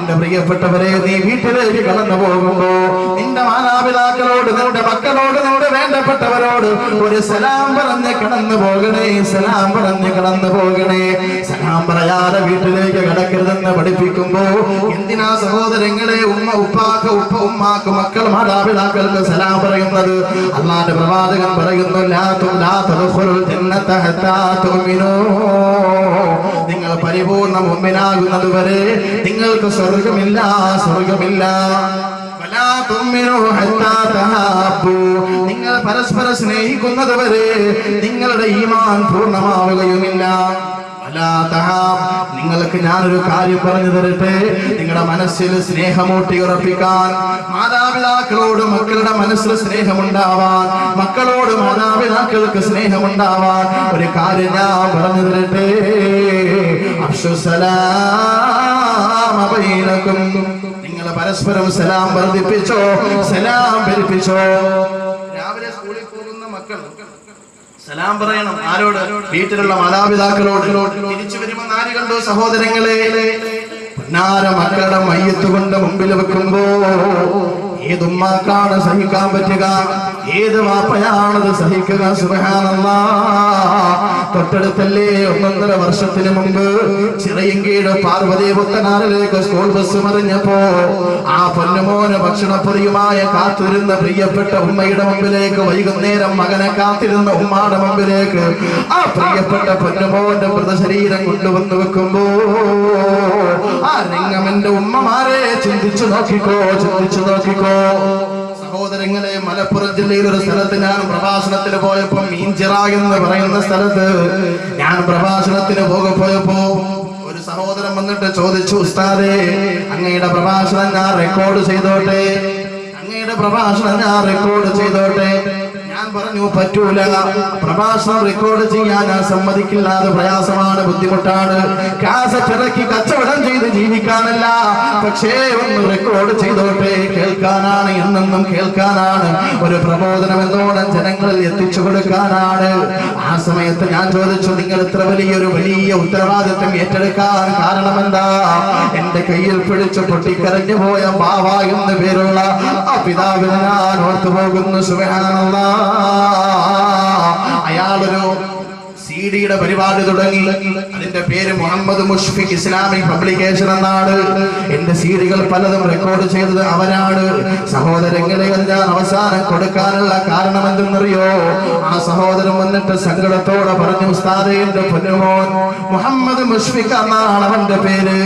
എന്റെ പ്രിയപ്പെട്ടവരെ, നീ വീട്ടിലേക്ക് കടന്നു പോകുമ്പോ നിന്റെ മാതാപിതാക്കളോട്, നിന്റെ മക്കളോട്, നിന്റെ വേണ്ടപ്പെട്ടവരോട് ഒരു സലാം പറഞ്ഞ് കടന്നു പോകണേ. സലാം പറഞ്ഞ് കടന്നു പോകണേ. സലാം പറയാതെ വീട്ടിലേക്ക് കടക്കരുതെന്ന് പഠിപ്പിക്കുമ്പോ എന്തിനാ സഹോദരങ്ങളെ ഉമ്മാക്ക് മക്കൾ മാതാപിതാക്കൾക്ക് സലാം പറയുന്നത്? അല്ലാഹുവിന്റെ പ്രവാചകൻ പറയുന്നു, നിങ്ങൾ പരിപൂർണ്ണ മുഅ്മിനാകുന്നത് വരെ നിങ്ങൾക്ക് സ്വർഗമില്ല, സ്വർഗമില്ല. നിങ്ങൾ പരസ്പരം സ്നേഹിക്കുന്നത് വരെ നിങ്ങളുടെ ഈമാൻ പൂർണ്ണമാവുകയുമില്ല. നിങ്ങൾക്ക് ഞാനൊരു കാര്യം പറഞ്ഞു തരട്ടെ. നിങ്ങളുടെ മനസ്സിൽ സ്നേഹമൂട്ടി ഉറപ്പിക്കാൻ, മാതാപിതാക്കളോട് മക്കളുടെ മനസ്സിൽ സ്നേഹമുണ്ടാവാൻ, മക്കളോട് മാതാപിതാക്കൾക്ക് സ്നേഹമുണ്ടാവാൻ ഒരു കാര്യം ഞാൻ പറഞ്ഞു തരട്ടെ. നിങ്ങൾ പരസ്പരം സലാം വർദ്ധിപ്പിച്ചോ, സലാം പെരുപ്പിച്ചോ. രാവിലെ സ്കൂളിൽ പോകുന്ന മക്കൾ സലാം പറയണം. ആരോട്? വീട്ടിലുള്ള മാതാപിതാക്കളോട്. തിരിച്ചു വരുമ്പോൾ ആര് കണ്ടു സഹോദരങ്ങളെ? പൊന്നാര മക്കളുടെ മയ്യത്ത് കൊണ്ട് മുമ്പിൽ വെക്കുമ്പോ ഏതുമ്മാക്കാണ് സഹിക്കാൻ പറ്റുക? ഏത് വാപ്പയാണത് സഹിക്കുക? സുബ്ഹാനല്ലാഹ്. തൊട്ടടുത്തല്ലേ 1.5 വർഷത്തിന് മുമ്പ് ചിറയൻകീഴ് പാർവതി പുത്തനാറിലേക്ക് സ്കൂൾ ബസ് മറിഞ്ഞപ്പോ ആ പൊന്നുമോന് ഭക്ഷണപ്പൊതിയുമായ കാത്തിരുന്ന പ്രിയപ്പെട്ട ഉമ്മയുടെ മുമ്പിലേക്ക്, വൈകുന്നേരം മകനെ കാത്തിരുന്ന ഉമ്മാടെ മുമ്പിലേക്ക് ആ പ്രിയപ്പെട്ട പൊന്നുമോന്റെ മൃതശരീരം കൊണ്ടുവന്ന് വെക്കുമ്പോ ആ രംഗം എന്റെ ഉമ്മമാരെ ചിന്തിച്ചു നോക്കിക്കോ, ചിന്തിച്ചു നോക്കിക്കോ. സഹോദരങ്ങളെ, മലപ്പുറം ജില്ലയിൽ ഒരു സ്ഥലത്ത് ഞാൻ പ്രഭാഷണത്തിന് പോയപ്പോ, മീൻചിറ എന്ന് പറയുന്ന സ്ഥലത്ത് ഞാൻ പ്രഭാഷണത്തിന് പോയപ്പോ ഒരു സഹോദരൻ വന്നിട്ട് ചോദിച്ചു, ഉസ്താദേ, അങ്ങയുടെ പ്രഭാഷണം ഞാൻ റെക്കോർഡ് ചെയ്തോട്ടെ, അങ്ങയുടെ പ്രഭാഷണം ഞാൻ റെക്കോർഡ് ചെയ്തോട്ടെ. ഞാൻ പറഞ്ഞു, പറ്റൂല, പ്രഭാഷണം റെക്കോർഡ് ചെയ്യാൻ ഞാൻ സമ്മതിക്കില്ല, അത് പ്രയാസമാണ്, ബുദ്ധിമുട്ടാണ്. കാസറ്റ് ഇറക്കി കച്ചവടം ചെയ്ത് ജീവിക്കാനല്ല, പക്ഷേ ഒന്ന് റെക്കോർഡ് ചെയ്തോട്ടെ, കേൾക്കാനാണ്, എന്നെന്നും കേൾക്കാനാണ്, ഒരു പ്രബോധനം എന്നോണം ജനങ്ങളിൽ എത്തിച്ചു കൊടുക്കാനാണ്. ആ സമയത്ത് ഞാൻ ചോദിച്ചു, നിങ്ങൾ ഇത്ര വലിയ ഉത്തരവാദിത്വം ഏറ്റെടുക്കാൻ കാരണമെന്താ? എന്റെ കയ്യിൽ പിടിച്ച് പൊട്ടിക്കരഞ്ഞു പോയ ബാവ എന്ന് പേരുള്ള ആ പിതാവിനെ ഞാൻ ഓർത്തുപോകുന്നു. സുബ്ഹാനല്ലാഹ്. അയാളൊരു സിഡിയുടെ പരിപാടി തുടങ്ങി. അതിന്റെ പേര് മുഹമ്മദ് മുഷ്ഫിഖ് ഇസ്ലാമിക് പബ്ലിക്കേഷൻ എന്നാണ്. എന്റെ സിഡികൾ പലതും റെക്കോർഡ് ചെയ്തത് അവരാണ്. സഹോദരങ്ങളെ, ഞാൻ അവസാനം കൊടുക്കാനുള്ള കാരണം എന്തെന്നറിയോ? ആ സഹോദരൻ വന്നിട്ട് സങ്കടത്തോടെ പറഞ്ഞു, ഉസ്താദേ, എന്റെ പൊന്നുമോൻ മുഹമ്മദ് മുഷ്ഫിഖ് എന്നാണ് അവന്റെ പേര്.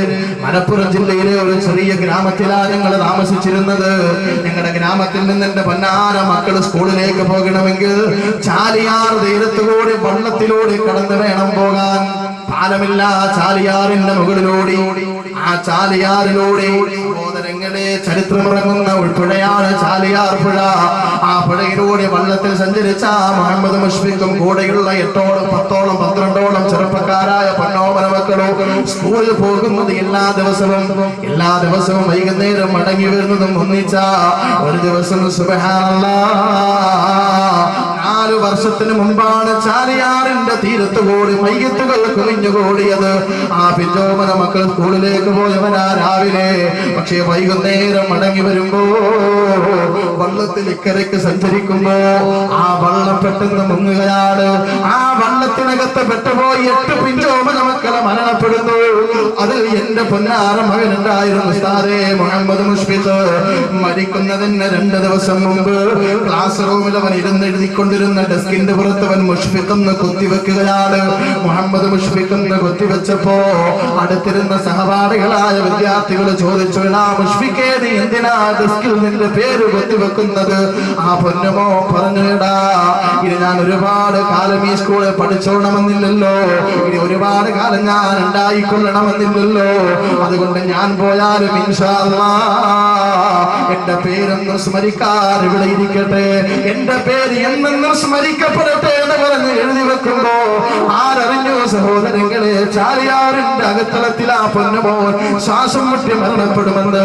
മലപ്പുറം ജില്ലയിലെ ഒരു ചെറിയ ഗ്രാമത്തിലാണ് ഞങ്ങൾ താമസിച്ചിരുന്നത്. ഞങ്ങളുടെ ഗ്രാമത്തിൽ നിന്ന് എന്റെ പൊന്നാര മക്കൾ സ്കൂളിലേക്ക് പോകണമെങ്കിൽ ചാലിയാർ തീരത്തുകൂടി വള്ളത്തിലൂടെ കടന്നു വേണം പോകാൻ. പാലമില്ല, ചാലിയാറിന്റെ മുകളിലൂടെ. ആ ചാലിയാറിലൂടെ സഹോദരങ്ങളെ, ചരിത്രമിറങ്ങുന്ന ഉൾപ്പുഴയാണ് ചാലിയാർ പുഴ. ആ പുഴയിലൂടെ വള്ളത്തിൽ സഞ്ചരിച്ച മുഹമ്മദ് മുഷ്ഫിഖും കൂടെയുള്ള 8ഓളം 10ഓളം 12ഓളം ചെറുപ്പക്കാരായ പൊന്നോമന മക്കളോ സ്കൂളിൽ പോകുന്നത് എല്ലാ ദിവസവും വൈകുന്നേരം മടങ്ങി വരുന്നതും ഒന്നിച്ച ഒരു ദിവസം. സുബ്ഹാനല്ലാഹ്. 4 വർഷത്തിന് മുമ്പാണ് ചാലിയാറിന്റെ തീരത്ത് കൂടി മയ്യത്തുകൾ കുമിഞ്ഞുകൂടിയത്. ആ പിഞ്ചോമന മക്കൾ സ്കൂളിലേക്ക് പോയവനാ രാവിലെ. പക്ഷേ വൈകുന്നേരം മടങ്ങി വരുമ്പോ വള്ളത്തിൽ ഇക്കരയ്ക്ക് സഞ്ചരിക്കുമ്പോ ആ വള്ളം പെട്ടെന്ന് മുങ്ങുകയാണ്. ആ വള്ളത്തിനകത്ത് പെട്ടുപോയി 8 പിഞ്ചോമന മക്കളെ മരണപ്പെടുന്നു. അതിൽ എന്റെ പൊന്നാര മകനുണ്ടായിരുന്നു, ഉസ്താദേ മുഹമ്മദ് മുഷ്ഫിഖ്. മരിക്കുന്നതിന് 2 ദിവസം മുമ്പ് ക്ലാസ് റൂമിൽ അവൻ ഇരുന്നെഴുതിക്കൊണ്ടിരുന്ന ഡെസ്കിന്റെ പുറത്ത് അവൻ മുഷ്ഫിഖ് എന്ന് കുത്തിവെക്കുകയാണ്. മുഹമ്മദ് മുഷ്ഫിഖ് എന്ന് കുത്തിവെച്ചപ്പോ അടുത്തിരുന്ന സഹപാഠികളായ വിദ്യാർത്ഥികൾ ചോദിച്ചു, മുഷ്ഫിഖേ, നീ എന്തിനാ ഡെസ്കിൽ നിന്റെ പേര് കുത്തിവെക്കുന്നത്? ആ പൊന്നുമോ പറഞ്ഞു, ഇനി ഞാൻ ഒരുപാട് കാലം ഈ സ്കൂളിൽ പഠിച്ചോണമെന്നില്ലല്ലോ, ഇനി ഒരുപാട് കാലം ഞാൻ ഉണ്ടായിക്കൊള്ളണമെന്നില്ലല്ലോ, അതുകൊണ്ട് ഞാൻ പോയാലും ഇൻഷാ അല്ലാഹ് എന്റെ പേരൊന്നും സ്മരിക്കാതെ ഇവിടെ ഇരിക്കട്ടെ, എന്റെ പേര് എന്നെന്നും എന്നും സ്മരിക്കപ്പെടട്ടെ എന്ന് പറഞ്ഞ് എഴുതി വെക്കുമ്പോ ആരറിഞ്ഞു സഹോദരങ്ങളെ, ചാലിയാറിന്റെ അകത്തളത്തിൽ ആ പൊന്നുമോൻ ശ്വാസം മുട്ടി മരണപ്പെടുമെന്ന്.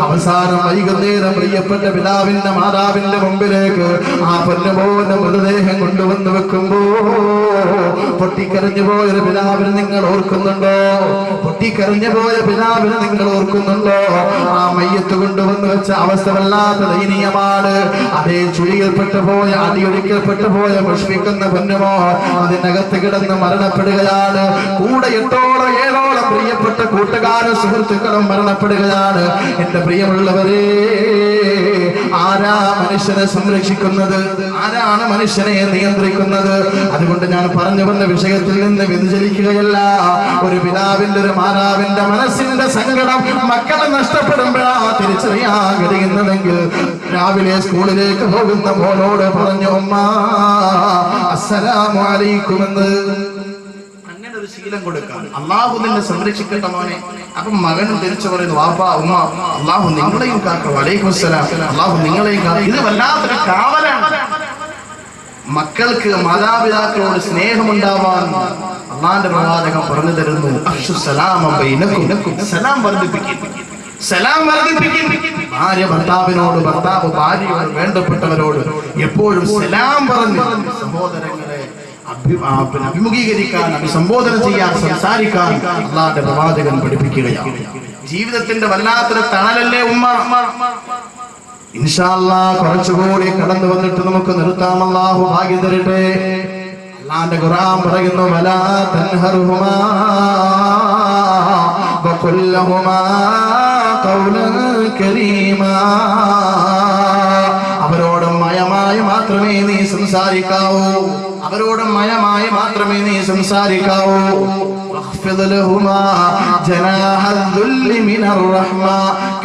അവസാനം വൈകുന്നേരം പ്രിയപ്പെട്ട പിതാവിന്റെ മാതാവിന്റെ മുമ്പിലേക്ക് ആ പൊന്നുമോന്റെ മൃതദേഹം കൊണ്ടുവന്ന് വെക്കുമ്പോ പൊട്ടിക്കരഞ്ഞു പോയൊരു പിതാവിനെ നിങ്ങൾ ഓർക്കുന്നുണ്ടോ? പൊട്ടിക്കരഞ്ഞു പോയ പിതാവിനെ നിങ്ങൾ ഓർക്കുന്നുണ്ടോ? ആ മയ്യത്ത് കൊണ്ടുവന്ന് വെച്ച അവസ്ഥ വല്ലാത്ത ദയനീയമാണ്. അതേ ചുഴികൾപ്പെട്ടു പോയ, അടിയൊഴിക്കപ്പെട്ടു പോയ മുഷ്ഫിക്കുന്ന പൊന്നുമോ അതിനകത്ത് കിടന്ന് മരണപ്പെടുകയാണ്. കൂടെ 8ഓളം 7ഓളം പ്രിയപ്പെട്ട കൂട്ടുകാരും സുഹൃത്തുക്കളും മരണപ്പെടുകയാണ്. എന്റെ പ്രിയമുള്ളവരെ, ആരാ മനുഷ്യനെ സംരക്ഷിക്കുന്നത്? ആരാണ് മനുഷ്യനെ നിയന്ത്രിക്കുന്നത്? അതുകൊണ്ട് ഞാൻ പറഞ്ഞു വന്ന വിഷയത്തിൽ നിന്ന് വ്യതിചലിക്കുകയല്ല. ഒരു പിതാവിന്റെ, ഒരു മാതാവിന്റെ മനസ്സിന്റെ സങ്കടം മക്കളെ നഷ്ടപ്പെടുമ്പോഴാ തിരിച്ചറിയാൻ കഴിയുന്നതെങ്കിൽ രാവിലെ സ്കൂളിലേക്ക് പോകുന്ന മോനോട് പറഞ്ഞു, ഉമ്മ അസ്സലാമു അലൈക്കും എന്ന്. അങ്ങനെ ഒരു ശീലം കൊടുക്കാം. അള്ളാഹു നിന്നെ സംരക്ഷിക്കട്ടെ മോനെ. അപ്പം മകനും തിരിച്ചു പറയുന്നു, വാപ്പാ ഉമ്മ അള്ളാഹു നിങ്ങളെയും കാക്കും, വലൈക്കും അസ്സലാം, അള്ളാഹു നിങ്ങളെയും കാക്കും. ഇത് വല്ലാത്തൊരു കാവലാണ്. മക്കൾക്ക് മാതാപിതാക്കളോട് സ്നേഹമുണ്ടാവാൻ അള്ളാന്റെ പ്രവാചകൻ പറഞ്ഞു തരുന്നു, സലാം വർദ്ധിപ്പിക്കും, സലാം വർദ്ധിപ്പിക്കും. ഭാര്യ ഭർത്താവിനോട്, ഭർത്താവ് ഭാര്യയോട്, വേണ്ടപ്പെട്ടവരോട് എപ്പോഴും സലാം പറഞ്ഞു സഹോദരങ്ങളെ അഭിമുഖീകരിക്കാൻ, അഭിസംബോധന ചെയ്യാൻ, സംസാരിക്കാൻ അള്ളാന്റെ പ്രവാചകൻ പഠിപ്പിക്കുകയാണ്. ജീവിതത്തിന്റെ വല്ലാത്തൊരു തണലല്ലേ ഉമ്മ. ഇൻഷാ അല്ലാഹ് കുറച്ചുകൂടി കടന്നു വന്നിട്ട് നമുക്ക് നിർത്താം. അല്ലാഹു ഭാഗ്യം തരട്ടെ. അല്ലാഹുവിന്റെ ഖുർആൻ പറയുന്നു, വലാ തൻഹറുഹുമാ വഖുൽ ലഹുമാ ഖൗലൻ കരീമാ. അവരോട് മയമായി മാത്രമേ നീ സംസാരിക്കാവൂ, അവരോട് മയമായി മാത്രമേ നീ സംസാരിക്കാവൂ.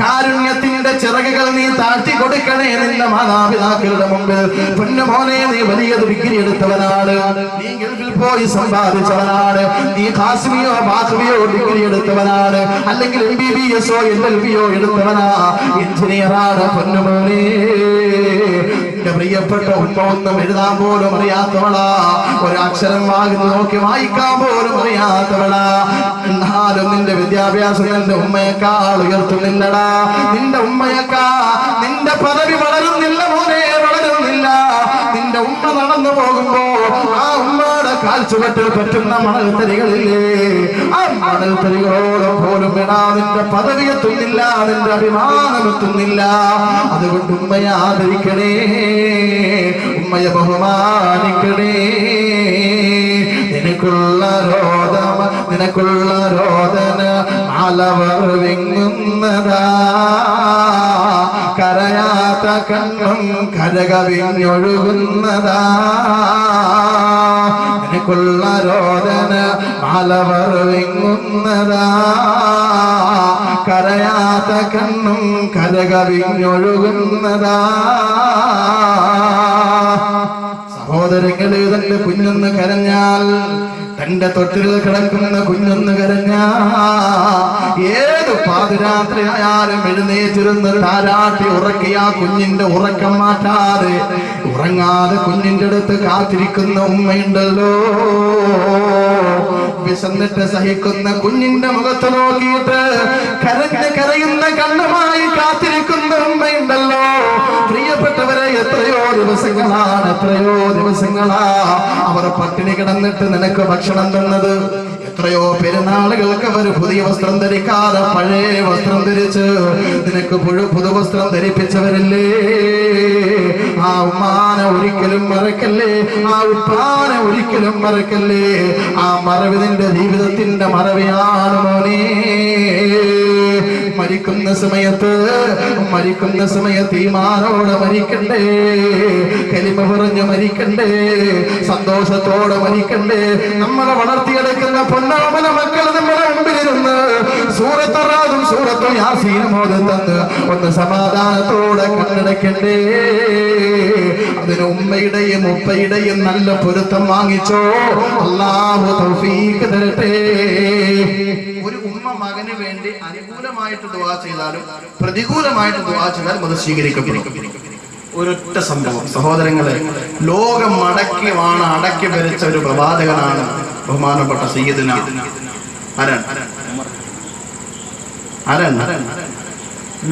കാരുണ്യത്തിന്റെ ചിറകുകൾ നീ താഴ്ത്തി കൊടുക്കണേ നിന്റെ മാതാപിതാക്കളുടെ മുമ്പിൽ. പൊന്നുമോനെ, നീ വലിയ ഡിഗ്രി എടുത്തവനാണ്, നീ ഗൾഫിൽ പോയി സമ്പാദിച്ചവനാണ്, നീ ഖാസിമിയോ ബാഖിമിയോ ഡിഗ്രി എടുത്തവനാണ്, അല്ലെങ്കിൽ MBBS LLB എടുത്തവനാ, എഞ്ചിനീയറാണ്. പൊന്നുമോനെ, എന്റെ പ്രിയപ്പെട്ട ഉമ്മ ഒന്നും എഴുതാൻ പോലും അറിയാത്തവളാ, ഒരക്ഷരം നോക്കി വായിക്കാൻ പോലും അറിയാത്തവളാ. എന്നാലും നിന്റെ വിദ്യാഭ്യാസം നിന്റെ ഉമ്മയെക്കാൾ ഉയർത്തുന്നില്ലടാ. നിന്റെ ഉമ്മയെക്കാ നിന്റെ പദവി വളരുന്നില്ല മോനെ, വളരുന്നില്ല. നിന്റെ ഉമ്മ നടന്നു പോകുമ്പോ ആ ഉമ്മയുടെ കാൽച്ചുവട്ടിൽ പറ്റുന്ന മണൽത്തരികളില്ലേ, ആ മണൽത്തരികളോടും പോലും വേണാ നിന്റെ പദവി എത്തുന്നില്ല, നിന്റെ അഭിമാനം എത്തുന്നില്ല. അതുകൊണ്ട് ഉമ്മയെ ആദരിക്കണേ, ഉമ്മയെ ബഹുമാനിക്കണേ. നിനക്കുള്ള രോദന മാലവർ വിങ്ങുന്നതാ, കരയാത്ത കണ്ണും കരകവിഞ്ഞൊഴുകുന്നതാ. നിനക്കുള്ള രോദന മാലവർ വിങ്ങുന്നതാ, കരയാത്ത കണ്ണും കരകവിഞ്ഞൊഴുകുന്നതാ. സഹോദരങ്ങളെ, തന്റെ കുഞ്ഞൊന്ന് കരഞ്ഞാൽ, തന്റെ തൊട്ടിൽ കിടക്കുന്ന കുഞ്ഞൊന്ന് കരഞ്ഞാ, ഏത് പാതിരാത്രി ആയാലും എഴുന്നേറ്റിരുന്ന് താരാട്ടി ഉറക്കിയ കുഞ്ഞിന്റെ ഉറക്കം മാറ്റാതെ ഉറങ്ങാതെ കുഞ്ഞിന്റെ അടുത്ത് കാത്തിരിക്കുന്ന ഉമ്മയുണ്ടല്ലോ. വിശന്നിട്ട് സഹിക്കുന്ന കുഞ്ഞിന്റെ മുഖത്ത് നോക്കിയിട്ട് കരയുന്ന കണ്ണുമായി കാത്തിരിക്കുന്ന ഉമ്മയുണ്ടല്ലോ. പ്രിയപ്പെട്ടവരെ, എത്രയോ ദിവസങ്ങളാ അവർ പട്ടിണി കിടന്നിട്ട് നിനക്ക് ഭക്ഷണം തന്നത്. എത്രയോ പെരുന്നാളുകൾക്ക് അവർ പുതിയ വസ്ത്രം ധരിക്കാതെ പഴയ വസ്ത്രം ധരിച്ച് നിനക്ക് പുതുവസ്ത്രം ധരിപ്പിച്ചവരല്ലേ. ആ ഉമ്മാനെ ഒരിക്കലും മറക്കല്ലേ, ആ ഉപ്പാനെ ഒരിക്കലും മറക്കല്ലേ. ആ മറവി നിന്റെ ജീവിതത്തിന്റെ മറവിയാണ് മോനെ. മരിക്കുന്ന സമയത്ത് ഈമാനോടെ മരിക്കണ്ടേ, കലിമ പറഞ്ഞ് മരിക്കണ്ടേ, സന്തോഷത്തോടെ മരിക്കണ്ടേ. നമ്മളെ വളർത്തിയെടുക്കുന്ന പൊന്നാമന മക്കൾ നമ്മുടെ മുമ്പിലിരുന്ന് സൂറത്തും സൂറത്തും യാസീനും ഓതുന്നത് ഒന്ന് സമാധാനത്തോടെ കണ്ണടക്കണ്ടേ. അതിന് ഉമ്മയുടെയും ഉപ്പയുടെയും നല്ല പൊരുത്തം വാങ്ങിച്ചോ. അല്ലാഹു തൗഫീഖ് തരട്ടെ. ഒരു ഉമ്മ മകന് വേണ്ടി അനുകൂലമായിട്ട് ദുആ ചെയ്താലും പ്രതികൂലമായിട്ട് ദുആ ചെയ്താലും അത് സ്വീകരിക്കപ്പെടും. ഒരൊറ്റ സംഭവം സഹോദരങ്ങളെ, ലോകം അടക്കി ഭരിച്ച ഒരു പ്രവാചകനാണ് ബഹുമാനപ്പെട്ട സയ്യിദുന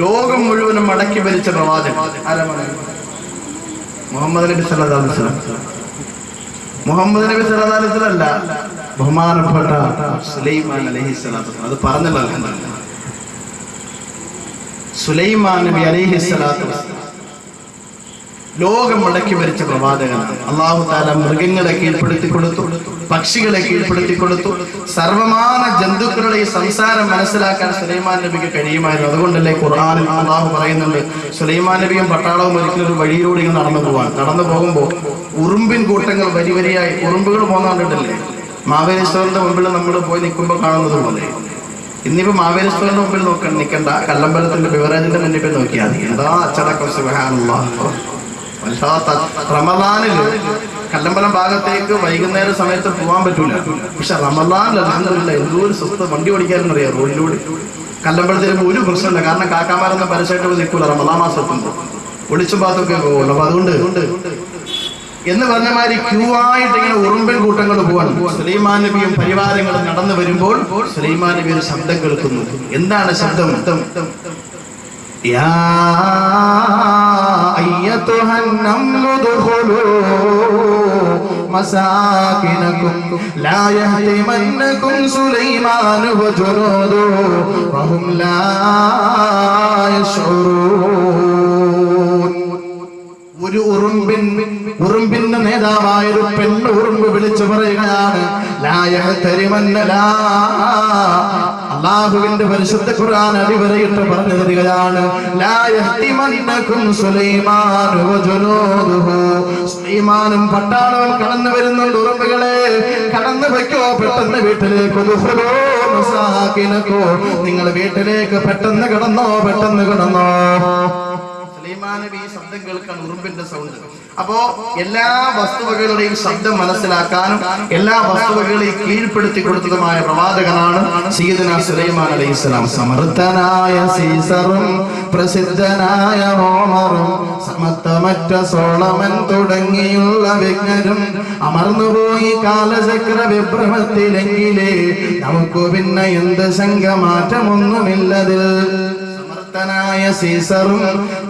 ലോകം മുഴുവനും അടക്കി ഭരിച്ച പ്രവാചകൻ മുഹമ്മദ് നബി സല്ലല്ലാഹു അലൈഹി വസല്ലം. മുഹമ്മദ് നബി സല്ലല്ലാഹു അലൈഹി വസല്ലം അല്ല, ബഹുമാനപ്പെട്ട സുലൈമാൻ അലൈഹിസ്സലാത്തു. അത് പറഞ്ഞല്ലോ, സുലൈമാൻ നബി അലൈഹിസ്സലാത്തു ലോകം അടക്കി ഭരിച്ച പ്രവാചകനാണ്. അല്ലാഹു തആല മൃഗങ്ങളെ കീഴ്പ്പെടുത്തി കൊടുത്തു, പക്ഷികളെ കീഴ്പ്പെടുത്തി കൊടുത്തു. സർവമാന ജന്തുക്കളുടെ ഈ സംസാരം മനസ്സിലാക്കാൻ സുലൈമാൻ നബിക്ക് കഴിയുമായിരുന്നു. അതുകൊണ്ടല്ലേ ഖുർആനിൽ അല്ലാഹു പറയുന്നുണ്ട്, സുലൈമാൻ നബിയും പട്ടാളവും ഒരിക്കലും ഒരു വഴിയിലൂടെ നടന്നു പോകുമ്പോൾ ഉറുമ്പിൻ കൂട്ടങ്ങൾ വരി വരിയായി ഉറുമ്പുകൾ പോകുന്നുണ്ടല്ലേ. മാവേലി സ്റ്റോറിന്റെ മുമ്പിൽ നമ്മൾ പോയി നിൽക്കുമ്പോൾ കാണുന്നത് പോലെ ഇന്നിപ്പോ മാവേലി സ്റ്റോറിന്റെ മുമ്പിൽ നിൽക്കണ്ട, കല്ലമ്പലത്തിന്റെ ബിവറേജിന്റെ മുന്നിൽ പോയി നോക്കിയാൽ മതി. എന്താ അച്ചടക്കം, സുബ്ഹാനല്ലാഹ്. റമദാനില് കല്ലമ്പലം ഭാഗത്തേക്ക് വൈകുന്നേര സമയത്ത് പോകാൻ പറ്റൂല. പക്ഷെ റമദാനിൽ അൽഹംദുലില്ലാഹ് എന്തോ ഒരു സ്വസ്ഥ വണ്ടി ഓടിക്കാനും അറിയാം. റോഡിലൂടെ കല്ലമ്പലത്തിൽ ഒരു പ്രശ്നമില്ല, കാരണം കാക്കാമാരൊന്നും പരസ്യമായിട്ട് നിൽക്കൂല. റമദാൻ മാസത്തുമ്പോ ഒളിച്ചും പാത്തൊക്കെ പോകുള്ളൂ. അപ്പൊ അതുകൊണ്ട് എന്ന് പറഞ്ഞ മാതിരി ക്യൂ ആയിട്ട് ഇങ്ങനെ ഉറുമ്പൻ കൂട്ടങ്ങൾ പോവാണ്. സുലൈമാൻ നബിയും പരിവാരങ്ങളും നടന്നു വരുമ്പോൾ സുലൈമാൻ നബി ഒരു ശബ്ദം കേൾക്കുന്നു. എന്താണ് ശബ്ദം? യാ അയ്യതുഹൻ നംലു ദുഖുലൂ മസാകിനകും ലാ യഹ്തിമന്നകും സുലൈമാൻ വജുനൂദു വഹും ലാ യശ്ഉറൂൻ. ഒരു ഉറുമ്പിന്റെ നേതാവായ ഒരു പെണ്ണ് ഉറുമ്പ് വിളിച്ചു പറയുകയാണ്, അല്ലാഹുവിന്റെ പരിശുദ്ധ ഖുർആൻ അടിവരയിട്ട് പറഞ്ഞു തരികയാണ്, സുലൈമാനും പട്ടാളവും കടന്നു വരുന്നുണ്ട്. ഉറുമ്പുകളെ കടന്നു വെക്കോ, പെട്ടെന്ന് വീട്ടിലേക്ക് നിങ്ങൾ വീട്ടിലേക്ക് പെട്ടെന്ന് കിടന്നോ. ഈ ശബ്ദം കേൾക്കാൻ ഉറുമ്പിന്റെ സൗണ്ട്. അപ്പോ എല്ലാ വസ്തുവകളുടെയും ശബ്ദം മനസ്സിലാക്കാനും എല്ലാ വസ്തുവകളെയും കീഴ്പ്പെടുത്തി കൊടുത്തതുമായ പ്രവാചകനാണ് സയ്യിദുനാ സുലൈമാൻ അലൈഹിസ്സലാം. സമർത്ഥനായ സീസറും പ്രസിദ്ധനായ ഹോമറും സമത്വമറ്റ സോളമൻ തുടങ്ങിയുള്ള വിജ്ഞരും അമർന്നുപോയി കാലചക്ര വിഭ്രമത്തിലെങ്കിലേ നമുക്ക് പിന്നെ എന്ത് ശങ്ക മാറ്റമൊന്നുമില്ലതിൽ. സമർത്ഥനായ സീസറും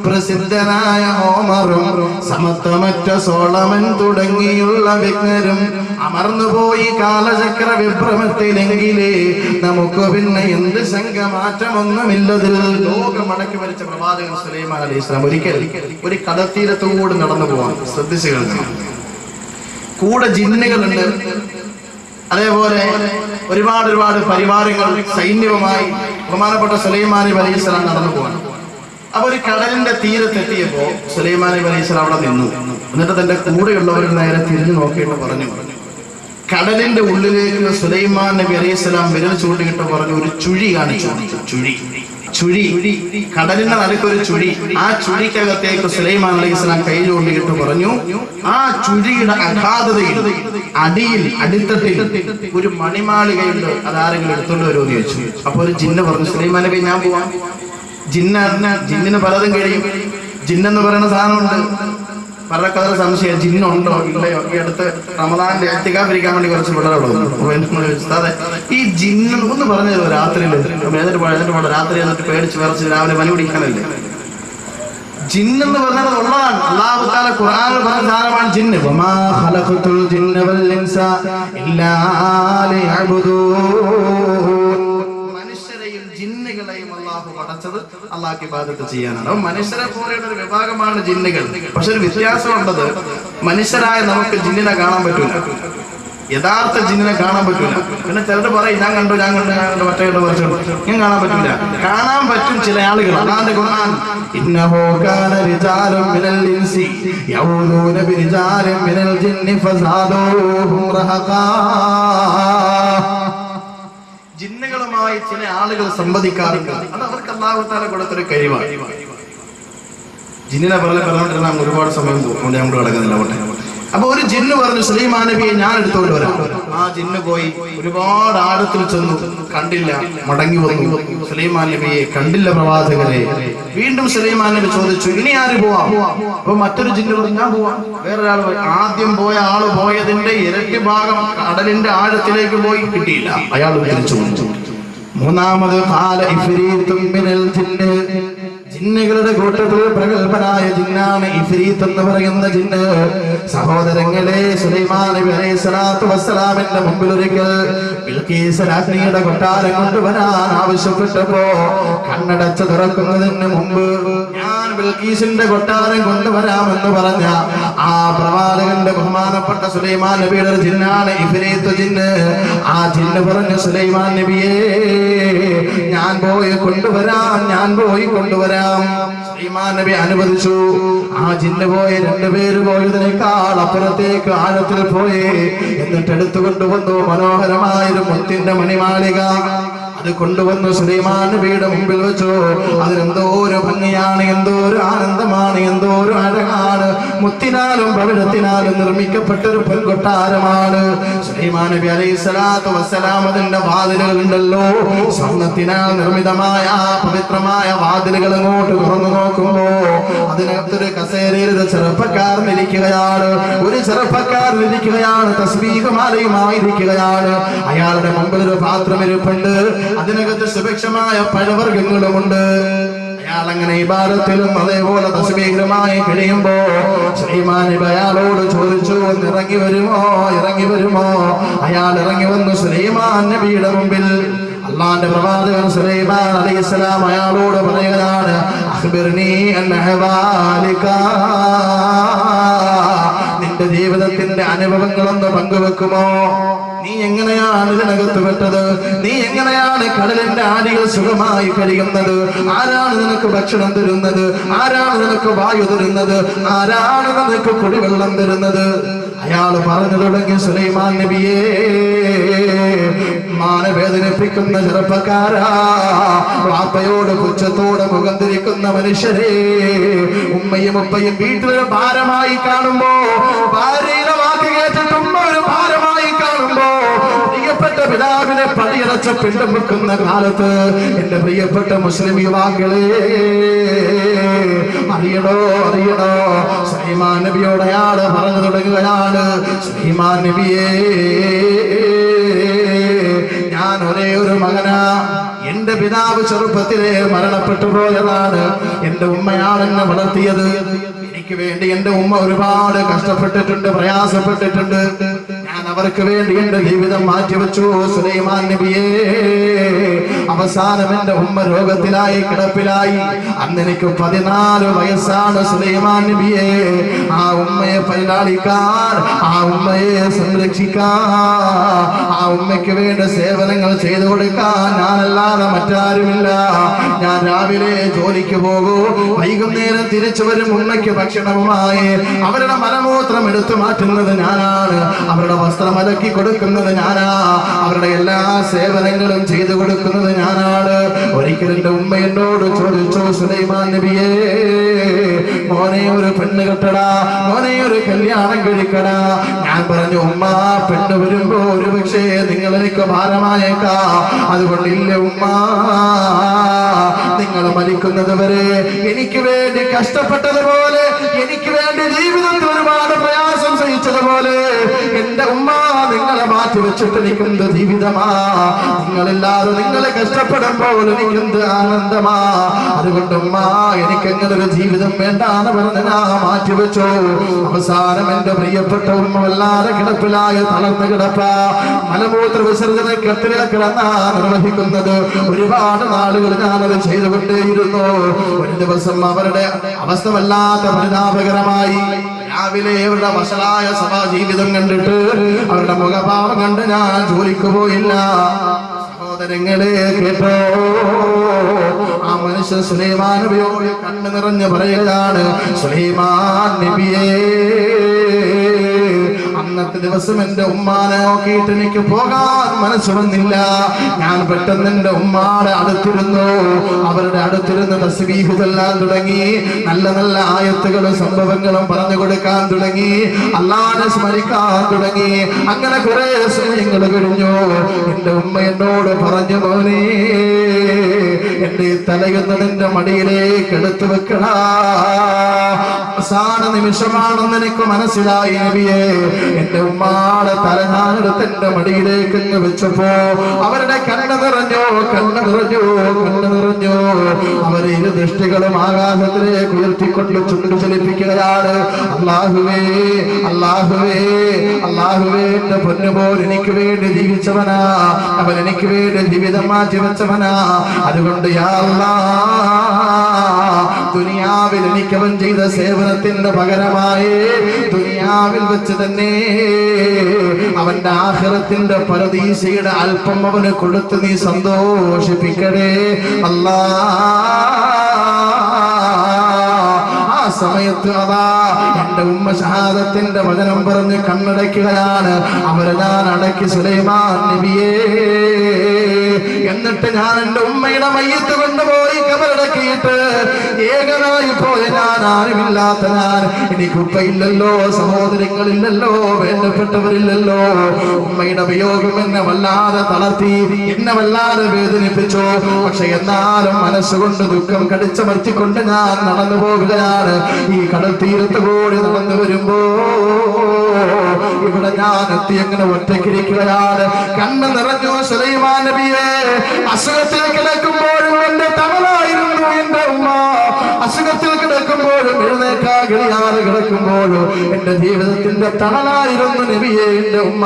പ്രസിദ്ധനായ ഹോമറും സമത്വമറ്റ സോളമൻ തുടങ്ങിയുള്ള വിജ്ഞരും അമർന്നുപോയി കാലചക്ര വിഭ്രമത്തിലെങ്കിലേ നമുക്ക് പിന്നെ എന്ത് ശങ്ക മാറ്റമൊന്നുമില്ലതിൽ. ലോകമടക്കി ഭരിച്ച പ്രവാചകൻ സുലൈമാൻ അലൈഹിസ്സലാം ഒരിക്കൽ ഒരു കടൽത്തീരത്തോട് നടന്നു പോവാൻ ശ്രദ്ധിച്ചു കേൾക്കണം. കൂടെ ജിന്നുകളുണ്ട്, അതേപോലെ ഒരുപാട് പരിവാരങ്ങൾ സൈന്യവുമായി ബഹുമാനപ്പെട്ട സുലൈമാൻ നബി അലൈഹിസ്സലാം നടന്നു പോവാണ്. അപ്പൊ ഒരു കടലിന്റെ തീരത്തെത്തിയപ്പോ സുലൈമാൻ നബി അലൈഹിസ്സലാം അവിടെ നിന്നു. എന്നിട്ട് തന്റെ കൂടെയുള്ളവർ നേരെ തിരിഞ്ഞു നോക്കിയിട്ട് പറഞ്ഞു, കടലിന്റെ ഉള്ളിലേക്ക് സുലൈമാൻ നബി അലൈഹിസ്സലാം വിരൽ ചൂണ്ടിയിട്ട് പറഞ്ഞു, ഒരു ചുഴി കാണിച്ചു. ചുഴി കടലിന്റെ നടുക്കൊരു ചുഴി. ആ ചുഴിക്കകത്തേക്ക് സുലൈമാൻ അലൈഹിസ്സലാം കൈ ചൂണ്ടിയിട്ട് പറഞ്ഞു, ആ ചുഴിയുടെ അഗാധതയിൽ അടിത്തട്ടിൽ ഒരു മണിമാളികയുണ്ട്, അതാരെങ്കിലും എടുത്തോണ്ട് വരുമോ എന്ന് ചോദിച്ചു. അപ്പൊ ഒരു ജിന്ന് പറഞ്ഞു, സുലൈമാൻ നബി ഞാൻ പോവാം. ജിന്നിന് പലതും കഴിയും. ജിന്നെന്ന് പറയുന്ന സാധനമുണ്ട്. പലർക്കഥ സംശയം, ജിന്നുണ്ടോ ഇല്ലയോ. ഈ അടുത്ത് റമദാന്റെ ഇഅ്തികാഫിരിക്കാൻ വേണ്ടി കുറച്ച് പിള്ളേരുള്ളൂ. ഈ ജിന്ന് ഒന്ന് പറഞ്ഞു തരുമോ? രാത്രിയിൽ രാത്രി എന്നിട്ട് പേടിച്ച് വിറച്ച് രാവിലെ പനി പിടിക്കാനല്ലേ. ജിന്നെന്ന് പറഞ്ഞത് ഉള്ളതാണ്. അല്ലാഹു തആല ഖുർആനിൽ പറഞ്ഞ സാധനമാണ് ജിന്ന്. വമാ ഖലഖതുൽ ജിന്ന വൽ ഇൻസ ഇല്ലാ ലിയഅ്ബുദൂൻ. മനുഷ്യരെയും ജിന്നുകളെയും അല്ലാഹു പടച്ചത് അല്ലാഹുവിനെ ഇബാദത്ത് ചെയ്യാനാണ്. മനുഷ്യരെ പോലെയുള്ള ഒരു വിഭാഗമാണ് ജിന്നുകൾ. പക്ഷെ ഒരു വ്യത്യാസമുണ്ടത്, മനുഷ്യരായ നമുക്ക് ജിന്നിനെ കാണാൻ പറ്റൂല, യഥാർത്ഥ ജിന്നിനെ കാണാൻ പറ്റൂല. പിന്നെ ചിലർ പറയും ഞാൻ കണ്ടു മറ്റേ ഞാൻ കാണാൻ പറ്റൂല. കാണാൻ പറ്റും ചില ആളുകൾ. അല്ലാഹുവിന്റെ ഖുർആൻ ഇന്നഹു കാന റിജാലുൻ മിനൽ ഇൻസി യഊദൂന ബിരിജാലിൻ മിനൽ ജിന്നി ഫസാദൂഹും റഹഖാ. ജിന്നുകളുമായി ചില ആളുകൾ സംവദിക്കാറുണ്ട്. അത് അവർക്ക് അല്ലാഹു തആല കൊടുത്തൊരു കഴിവാണ്. ജിന്നിനെ പറഞ്ഞിരുന്ന ഒരുപാട് സമയം പോകും, ഞാൻ കിടക്കുന്നില്ല. അപ്പൊ ഒരു ജിന്ന് പറഞ്ഞു സുലൈമാൻ നബിയെ ഞാൻ എടുത്തോണ്ട് വരാം. ആ ജിന്ന് പോയി ഒരുപാട് ആഴത്തിൽ ചെന്നു, കണ്ടില്ല, മടങ്ങി വന്നു. സുലൈമാൻ നബിയെ കണ്ടില്ല പ്രവാചകരെ. വീണ്ടും സുലൈമാൻ നബി ചോദിച്ചു, ഇനി ആര് പോവാം? അപ്പൊ മറ്റൊരു ജിന്ന് പറഞ്ഞു, ഞാൻ പോവാം. വേറൊരാൾ ആദ്യം പോയ ആള് പോയതിന്റെ ഇരട്ടി ഭാഗം കടലിന്റെ ആഴത്തിലേക്ക് പോയി, കിട്ടിയില്ല, അയാൾ തിരിച്ചു വന്നു. മൂന്നാമത് ഖാല ഇഫ്രീത്തും മിനൽ ജിന്ന്, ജിന്നുകളുടെ കൂട്ടത്തിൽ പ്രഗൽഭനായ ജിന്നാണ് ഇഫ്രീത്ത് എന്ന് പറയുന്ന ജിന്ന്. സഹോദരങ്ങളെ, സുലൈമാൻ നബി അലൈഹിസ്സലാത്തു വസ്സലാമിന്റെ മുമ്പിൽ ഒരിക്കൽ ബിൽഖീസ് രാജ്ഞിയുടെ കൊട്ടാരം കൊണ്ടുവരാൻ ആവശ്യപ്പെട്ടപ്പോ കണ്ണടച്ച് തുറക്കുന്നതിന് മുമ്പ് ഞാൻ ബിൽഖീസിന്റെ കൊട്ടാരം കൊണ്ടുവരാമെന്ന് പറഞ്ഞ ആ പ്രവാചകന്റെ ബഹുമാനപ്പെട്ട സുലൈമാൻ നബിയുടെ ജിന്നാണ് ഇഫ്രീത്ത് ജിന്ന്. ആ ജിന്ന് പറഞ്ഞു, സുലൈമാൻ നബിയെ ഞാൻ പോയി കൊണ്ടുവരാം, ഞാൻ പോയി കൊണ്ടുവരാം. സുലൈമാൻ നബി അനുവദിച്ചു. ആ ജിന്ന് പോയി, രണ്ടുപേര് പോയതിനേക്കാൾ അപ്പുറത്തേക്ക് ആഴത്തിൽ പോയി. എന്നിട്ട് എടുത്തുകൊണ്ടുവന്നു മനോഹരമായൊരു മുത്തിന്റെ മണിമാളിക. അത് കൊണ്ടുവന്നു സുലൈമാൻ നബിയുടെ മുമ്പിൽ വെച്ചു. അതിനെന്തോ ഒരു ഭംഗിയാണ്, എന്തോ ഒരു ആനന്ദമാണ്, എന്തോ ഒരു അഴകാണ്. മുത്തിനാലും പവിഴത്തിനാലും നിർമ്മിക്കപ്പെട്ട ഒരു പൊൻകൊട്ടാരമാണ്. സുലൈമാൻ നബി അലൈഹിസ്സലാത്തു വസ്സലാം അതിന്റെ വാതിലുകൾ ഉണ്ടല്ലോ, സ്വർണ്ണത്തിനാൽ നിർമ്മിതമായ പവിത്രമായ വാതിലുകൾ അങ്ങോട്ട് തുറന്നു നോക്കുമ്പോ അതിനകത്തൊരു കസേരയിൽ ഒരു ചെറുപ്പക്കാരൻ ഇരിക്കുകയാണ്. ഒരു ചെറുപ്പക്കാരൻ ഇരിക്കുകയാണ്, തസ്ബീഹ് മാലയുമായി ഇരിക്കുകയാണ്. അയാളുടെ മുമ്പിൽ ഒരു പാത്രം ഇരിപ്പുണ്ട്, അതിനകത്ത് സുഭിക്ഷമായ പഴവർഗ്ഗങ്ങളുമുണ്ട്. അയാൾ അങ്ങനെ ഇബാദത്തിലും അതേപോലെ തസ്ബീഹുമായി കഴിയുമ്പോ സുലൈമാൻ നബി അയാളോട് ചോദിച്ചു, ഒന്ന് ഇറങ്ങി വരുമോ, ഇറങ്ങി വരുമോ? അയാൾ ഇറങ്ങി വന്നു സുലൈമാൻ നബിയുടെ മുമ്പിൽ. അല്ലാഹുവിന്റെ പ്രവാചകൻ സുലൈമാൻ അലൈഹിസ്സലാം അയാളോട് പറയുകയാണ്, അഖ്ബിർനി അൻ അഹ്വാലിക, നിന്റെ ജീവിതത്തിന്റെ അനുഭവങ്ങളൊന്ന് പങ്കുവെക്കുമോ? നീ എങ്ങനെയാണ് ഇതിനകത്ത് പെട്ടത്? നീ എങ്ങനെയാണ് കടലിന്റെ ആടികൾ സുഖമായി കഴിയുന്നത്? ആരാണ് നിനക്ക് ഭക്ഷണം തരുന്നത്? ആരാണ് നിനക്ക് വായു തരുന്നത്? ആരാണ് നിനക്ക് കുടിവെള്ളം തരുന്നത്? അയാൾ പറഞ്ഞു തുടങ്ങി, സുലൈമാൻ നബിയേ, മാനെ വേദനിപ്പിക്കുന്ന ചെറുപ്പക്കാരാ, വാപ്പയോട് പുച്ഛത്തോടെ മുഖം തിരിക്കുന്ന മനുഷ്യരെ, ഉമ്മയും ഉപ്പയും വീട്ടിലൊരു ഭാരമായി കാണുമ്പോ, ഭാര്യയുടെ വാക്ക് കേട്ടിട്ട് ഉമ്മ ഒരു ഭാരമായി കാണുമ്പോ, പ്രിയപ്പെട്ട പിതാവിനെ പടിയടച്ച പിണ്ടം വെക്കുന്ന കാലത്ത് എന്റെ പ്രിയപ്പെട്ട മുസ്ലിം യുവാക്കളെ, അറിയണോ, അറിയണോ? സുലൈമാൻ നബിയോട് അയാൾ പറഞ്ഞു തുടങ്ങുകയാണ്, സുലൈമാൻ നബിയേ, ഞാൻ ഒരേ ഒരു മകനാ. എന്റെ പിതാവ് ചെറുപ്പത്തിലെ മരണപ്പെട്ടു പോയതാണ്. എന്റെ ഉമ്മയാണ് എന്നെ വളർത്തിയത്. എനിക്ക് വേണ്ടി എന്റെ ഉമ്മ ഒരുപാട് കഷ്ടപ്പെട്ടിട്ടുണ്ട്, പ്രയാസപ്പെട്ടിട്ടുണ്ട്. ഞാൻ അവർക്ക് വേണ്ടി എന്റെ ജീവിതം മാറ്റിവെച്ചു. സുലൈമാൻ നബിയേ, അവസാനം എന്റെ ഉമ്മ രോഗത്തിലായി, കിടപ്പിലായി. അന്ന് എനിക്ക് 14 വയസ്സാണ്. സുലൈമാൻ നബിയേ, ആ ഉമ്മയെ പരിലാളിക്കാൻ, ആ ഉമ്മയെ സംരക്ഷിക്കാൻ, ആ ഉമ്മയ്ക്ക് വേണ്ട സേവനങ്ങൾ ചെയ്തു കൊടുക്കാൻ ഞാനല്ലാതെ മറ്റാരുമില്ല. ഞാൻ രാവിലെ ജോലിക്ക് പോകൂ, വൈകുന്നേരം തിരിച്ചു വരും. ഉമ്മയ്ക്ക് ഭക്ഷണവുമായി അവരുടെ മലമൂത്രം എടുത്തു മാറ്റുന്നത് ഞാനാണ്, അവരുടെ വസ്ത്രം അലക്കി കൊടുക്കുന്നത് ഞാനാ, അവരുടെ എല്ലാ സേവനങ്ങളും ചെയ്തു കൊടുക്കുന്നത് ഞാനാണ്. ഒരിക്കൽ എന്റെ ഉമ്മ എന്നോട് ചോദിച്ചു, സുലൈമാൻ നബിയേ, മോനെ ഒരു പെണ്ണ് കെട്ടടാ, മോനെ ഒരു കല്യാണം കഴിക്കടാ. ഞാൻ പറഞ്ഞു, ഉമ്മ, പെണ്ണ് വരുമ്പോ ഒരു പക്ഷേ നിങ്ങൾ എനിക്ക് ഭാരമായേക്കാ, അതുകൊണ്ടില്ല ഉമ്മ, നിങ്ങൾ മരിക്കുന്നത് വരെ എനിക്ക് വേണ്ടി കഷ്ടപ്പെട്ടതുപോലെ, എനിക്ക് വേണ്ടി ജീവിതത്തിൽ ഒരുപാട് പ്രയാസം സഹിച്ചതുപോലെ എന്റെ ഉമ്മ നിങ്ങളെ മാറ്റി വെച്ചിട്ട് എനിക്കെന്ത് ജീവിതമാ, നിങ്ങളില്ലാതെ നിങ്ങളെ കഷ്ടപ്പെടുമ്പോൾ എനിക്കെന്ത് ആനന്ദമാ. അതുകൊണ്ട് ഉമ്മ, എനിക്കെങ്ങനെ ഒരു ജീവിതം വേണ്ടാന്ന് പറഞ്ഞ് ഞാൻ മാറ്റിവെച്ചു. അവസാനം എന്റെ പ്രിയപ്പെട്ട ഉമ്മ വല്ലാതെ കിടപ്പിലായ തളർന്ന് കിടപ്പ, മലമൂത്ര വിസർജന കെട്ടിലെ കിടന്നാ നിർവഹിക്കുന്നത്. ഒരുപാട് നാളുകൾ ഞാനത് ചെയ്തുകൊണ്ടേയിരുന്നു. ഒരു ദിവസം അവരുടെ അവസ്ഥ വല്ലാത്ത പരിതാപകരമായി. രാവിലെ അവരുടെ വഷളായ സഭാ ജീവിതം കണ്ടിട്ട്, അവരുടെ മുഖഭാവം കണ്ട് ഞാൻ ജോലിക്ക് പോയില്ല. സഹോദരങ്ങളെ, കേട്ടോ, ആ മനുഷ്യൻ സുലൈമാൻ നബിയോട് കണ്ണ് നിറഞ്ഞ് പറയുകയാണ്, സുലൈമാൻ നബിയേ, അന്നത്തെ ദിവസം എന്റെ ഉമ്മാനെ നോക്കിയിട്ട് എനിക്ക് പോകാൻ മനസ്സ് വന്നില്ല. ഞാൻ പെട്ടെന്ന് എന്റെ ഉമ്മാടെ അടുത്തിരുന്നു. അവരുടെ അടുത്തിരുന്ന് തസ്ബീഹ് ചൊല്ലാൻ തുടങ്ങി. നല്ല നല്ല ആയത്തുകളും സംഭവങ്ങളും പറഞ്ഞു കൊടുക്കാൻ തുടങ്ങി. അല്ലാഹുവിനെ സ്മരിക്കാൻ തുടങ്ങി. അങ്ങനെ കുറെ സമയങ്ങൾ കഴിഞ്ഞു. എന്റെ ഉമ്മ എന്നോട് പറഞ്ഞു, മോനെ, എന്റെ തലയൊന്ന് നിന്റെ മടിയിലേക്ക് എടുത്തു വെക്കടാ. അവസാന നിമിഷമാണെന്ന് എനിക്ക് മനസ്സിലായി നബിയെ. എന്റെ ഉമ്മാടെ തല ഞാനെടുത്ത് എന്റെ മടിയിലേക്ക് വെച്ചപ്പോ അവരുടെ കണ്ണ് നിറഞ്ഞു. അവര് ഇരു ദൃഷ്ടികളും ആകാശത്തിലേക്ക് ഉയർത്തിക്കൊണ്ട് ചുണ്ടു ചലിപ്പിക്കുകയാണ്. അല്ലാഹുവേ, അല്ലാഹുവേ, അല്ലാഹുവേ, എന്റെ പൊന്നുപോൽ എനിക്ക് വേണ്ടി ജീവിച്ചവനാ. അവൻ എനിക്ക് വേണ്ടി ജീവിതം മാറ്റി വെച്ചവനാ. അതുകൊണ്ട് യാ അല്ലാഹ്, ദുനിയാവിൽ എനിക്ക് അവൻ ചെയ്ത സേവനത്തിന്റെ പകരമായി ദുനിയാവിൽ വെച്ച് തന്നെ അവന്റെ ആഖിറത്തിന്റെ പരദീസയുടെ അല്പം അവന് കൊടുത്ത് നീ സന്തോഷിപ്പിക്കണേ അല്ലാഹ്. സമയത്ത് അതാ എന്റെ ഉമ്മ ഷഹാദത്തിന്റെ വചനം പറഞ്ഞ് കണ്ണടയ്ക്കുകയാണ്. അവരെ ഞാൻ അടക്കി സുലൈമാൻ നബിയേ. എന്നിട്ട് ഞാൻ എന്റെ ഉമ്മയുടെ മയ്യത്ത് കൊണ്ടുപോയി കബറടക്കിയിട്ട് ഏകനായി പോയ ഞാൻ, ആരുമില്ലാത്ത ഞാൻ, എനിക്ക് ഉപ്പയില്ലല്ലോ, സഹോദരങ്ങളില്ലല്ലോ, വേണ്ടപ്പെട്ടവരില്ലല്ലോ. ഉമ്മയുടെ വിയോഗം എന്നെ വല്ലാതെ തളർത്തി, എന്നെ വല്ലാതെ വേദനിപ്പിച്ചു. പക്ഷെ എന്നാലും മനസ്സുകൊണ്ട് ദുഃഖം കടിച്ചമർത്തിക്കൊണ്ട് ഞാൻ നടന്നു പോകുകയാണ്. ഈ കടൽ തീരത്ത് കൂടി നടന്നു വരുമ്പോ ഇവിടെ ഞാൻ എത്തി എങ്ങനെ ഒറ്റയ്ക്കിരിക്കുകയാണ്. കണ്ണ് നിറഞ്ഞു സുലൈമാൻ നബിയെ. അസുഖത്തിൽ കിടക്കുമ്പോഴും എന്റെ തണലായിരുന്നു എന്റെ ഉമ്മ. അസുഖത്തിൽ കിടക്കുമ്പോഴും എഴുന്നേക്കാൻ കഴിയാതെ കിടക്കുമ്പോഴും എന്റെ ജീവിതത്തിന്റെ തണലായിരുന്നു നബിയെ എന്റെ ഉമ്മ.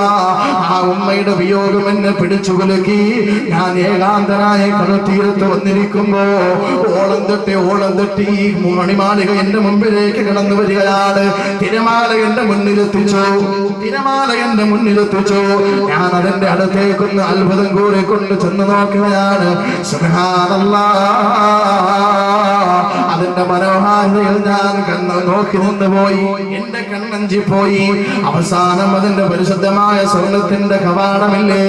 ആ ഉമ്മയുടെ വിയോഗം എന്നെ പിടിച്ചു കുലുക്കി. ഞാൻ ഏകാന്തനായ കടൽത്തീരത്ത് വന്നിരിക്കുമ്പോ ഓളം തട്ടി ഈ മണിമാളിക എന്റെ മുമ്പിലേക്ക് കടന്നു വരികയാണ്. തിരമാല എന്റെ മുന്നിലെത്തിച്ചു. ഞാൻ അതിന്റെ അടുത്തേക്കൊന്ന് അത്ഭുതം കൂടി കൊണ്ട് ചെന്ന് നോക്കുകയാണ്. സുബ്ഹാനല്ലാഹ്, അതിന്റെ മനോഹാരിതയിൽ ഞാൻ നോക്കി നിന്ന് പോയി. എന്റെ കണ്ണഞ്ചി പോയി. അവസാനം അതിന്റെ പരിശുദ്ധമായ സ്വർണത്തിന്റെ കവാടമില്ലേ,